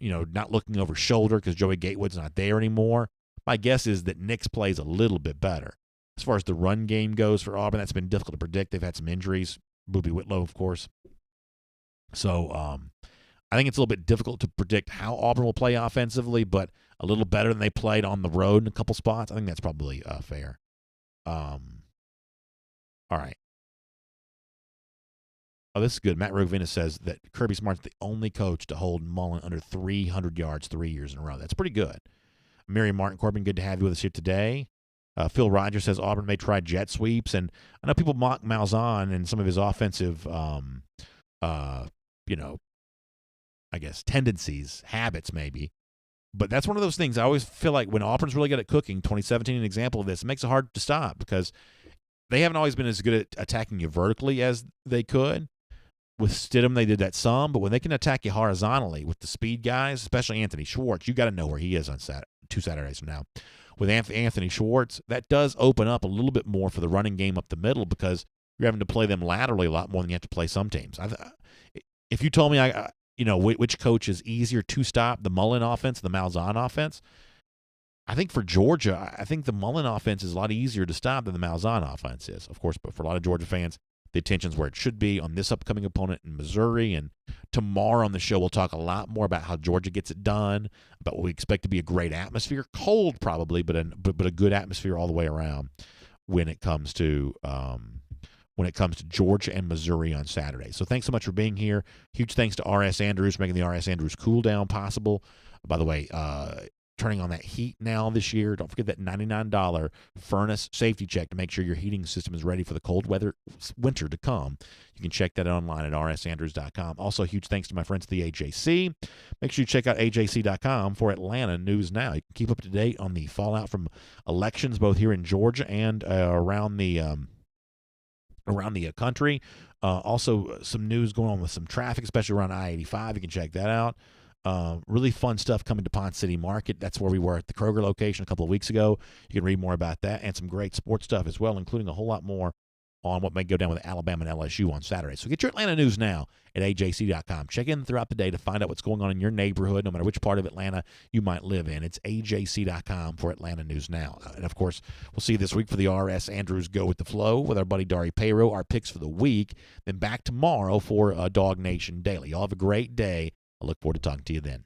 not looking over shoulder because Joey Gatewood's not there anymore. My guess is that Nix plays a little bit better. As far as the run game goes for Auburn, that's been difficult to predict. They've had some injuries. Booby Whitlow, of course. So I think it's a little bit difficult to predict how Auburn will play offensively, but a little better than they played on the road in a couple spots. I think that's probably fair. All right. Oh, this is good. Matt Rovina says that Kirby Smart's the only coach to hold Mullen under 300 yards 3 years in a row. That's pretty good. Mary Martin Corbin, good to have you with us here today. Phil Rogers says Auburn may try jet sweeps, and I know people mock Malzahn and some of his offensive, I guess, tendencies, habits maybe. But that's one of those things I always feel like when Auburn's really good at cooking, 2017 an example of this, it makes it hard to stop because they haven't always been as good at attacking you vertically as they could. With Stidham, they did that some, but when they can attack you horizontally with the speed guys, especially Anthony Schwartz, you got to know where he is on 2 Saturdays from now. With Anthony Schwartz, that does open up a little bit more for the running game up the middle because you're having to play them laterally a lot more than you have to play some teams. If you told me, which coach is easier to stop, the Mullen offense, the Malzahn offense, I think for Georgia, I think the Mullen offense is a lot easier to stop than the Malzahn offense is. Of course, but for a lot of Georgia fans, the attention's where it should be on this upcoming opponent in Missouri. And tomorrow on the show, we'll talk a lot more about how Georgia gets it done, about what we expect to be a great atmosphere. Cold probably, but a good atmosphere all the way around when it comes to Georgia and Missouri on Saturday. So thanks so much for being here. Huge thanks to R.S. Andrews for making the R.S. Andrews cool down possible. By the way, turning on that heat now this year. Don't forget that $99 furnace safety check to make sure your heating system is ready for the cold winter to come. You can check that online at rsandrews.com. Also, huge thanks to my friends at the AJC. Make sure you check out ajc.com for Atlanta News Now. You can keep up to date on the fallout from elections both here in Georgia and around the country. Also, some news going on with some traffic, especially around I-85. You can check that out. Really fun stuff coming to Ponce City Market. That's where we were at the Kroger location a couple of weeks ago. You can read more about that and some great sports stuff as well, including a whole lot more on what may go down with Alabama and LSU on Saturday. So get your Atlanta news now at AJC.com. Check in throughout the day to find out what's going on in your neighborhood, no matter which part of Atlanta you might live in. It's AJC.com for Atlanta news now. And, of course, we'll see you this week for the R.S. Andrews Go with the Flow with our buddy Dari Payro, our picks for the week. Then back tomorrow for DawgNation Daily. Y'all have a great day. I look forward to talking to you then.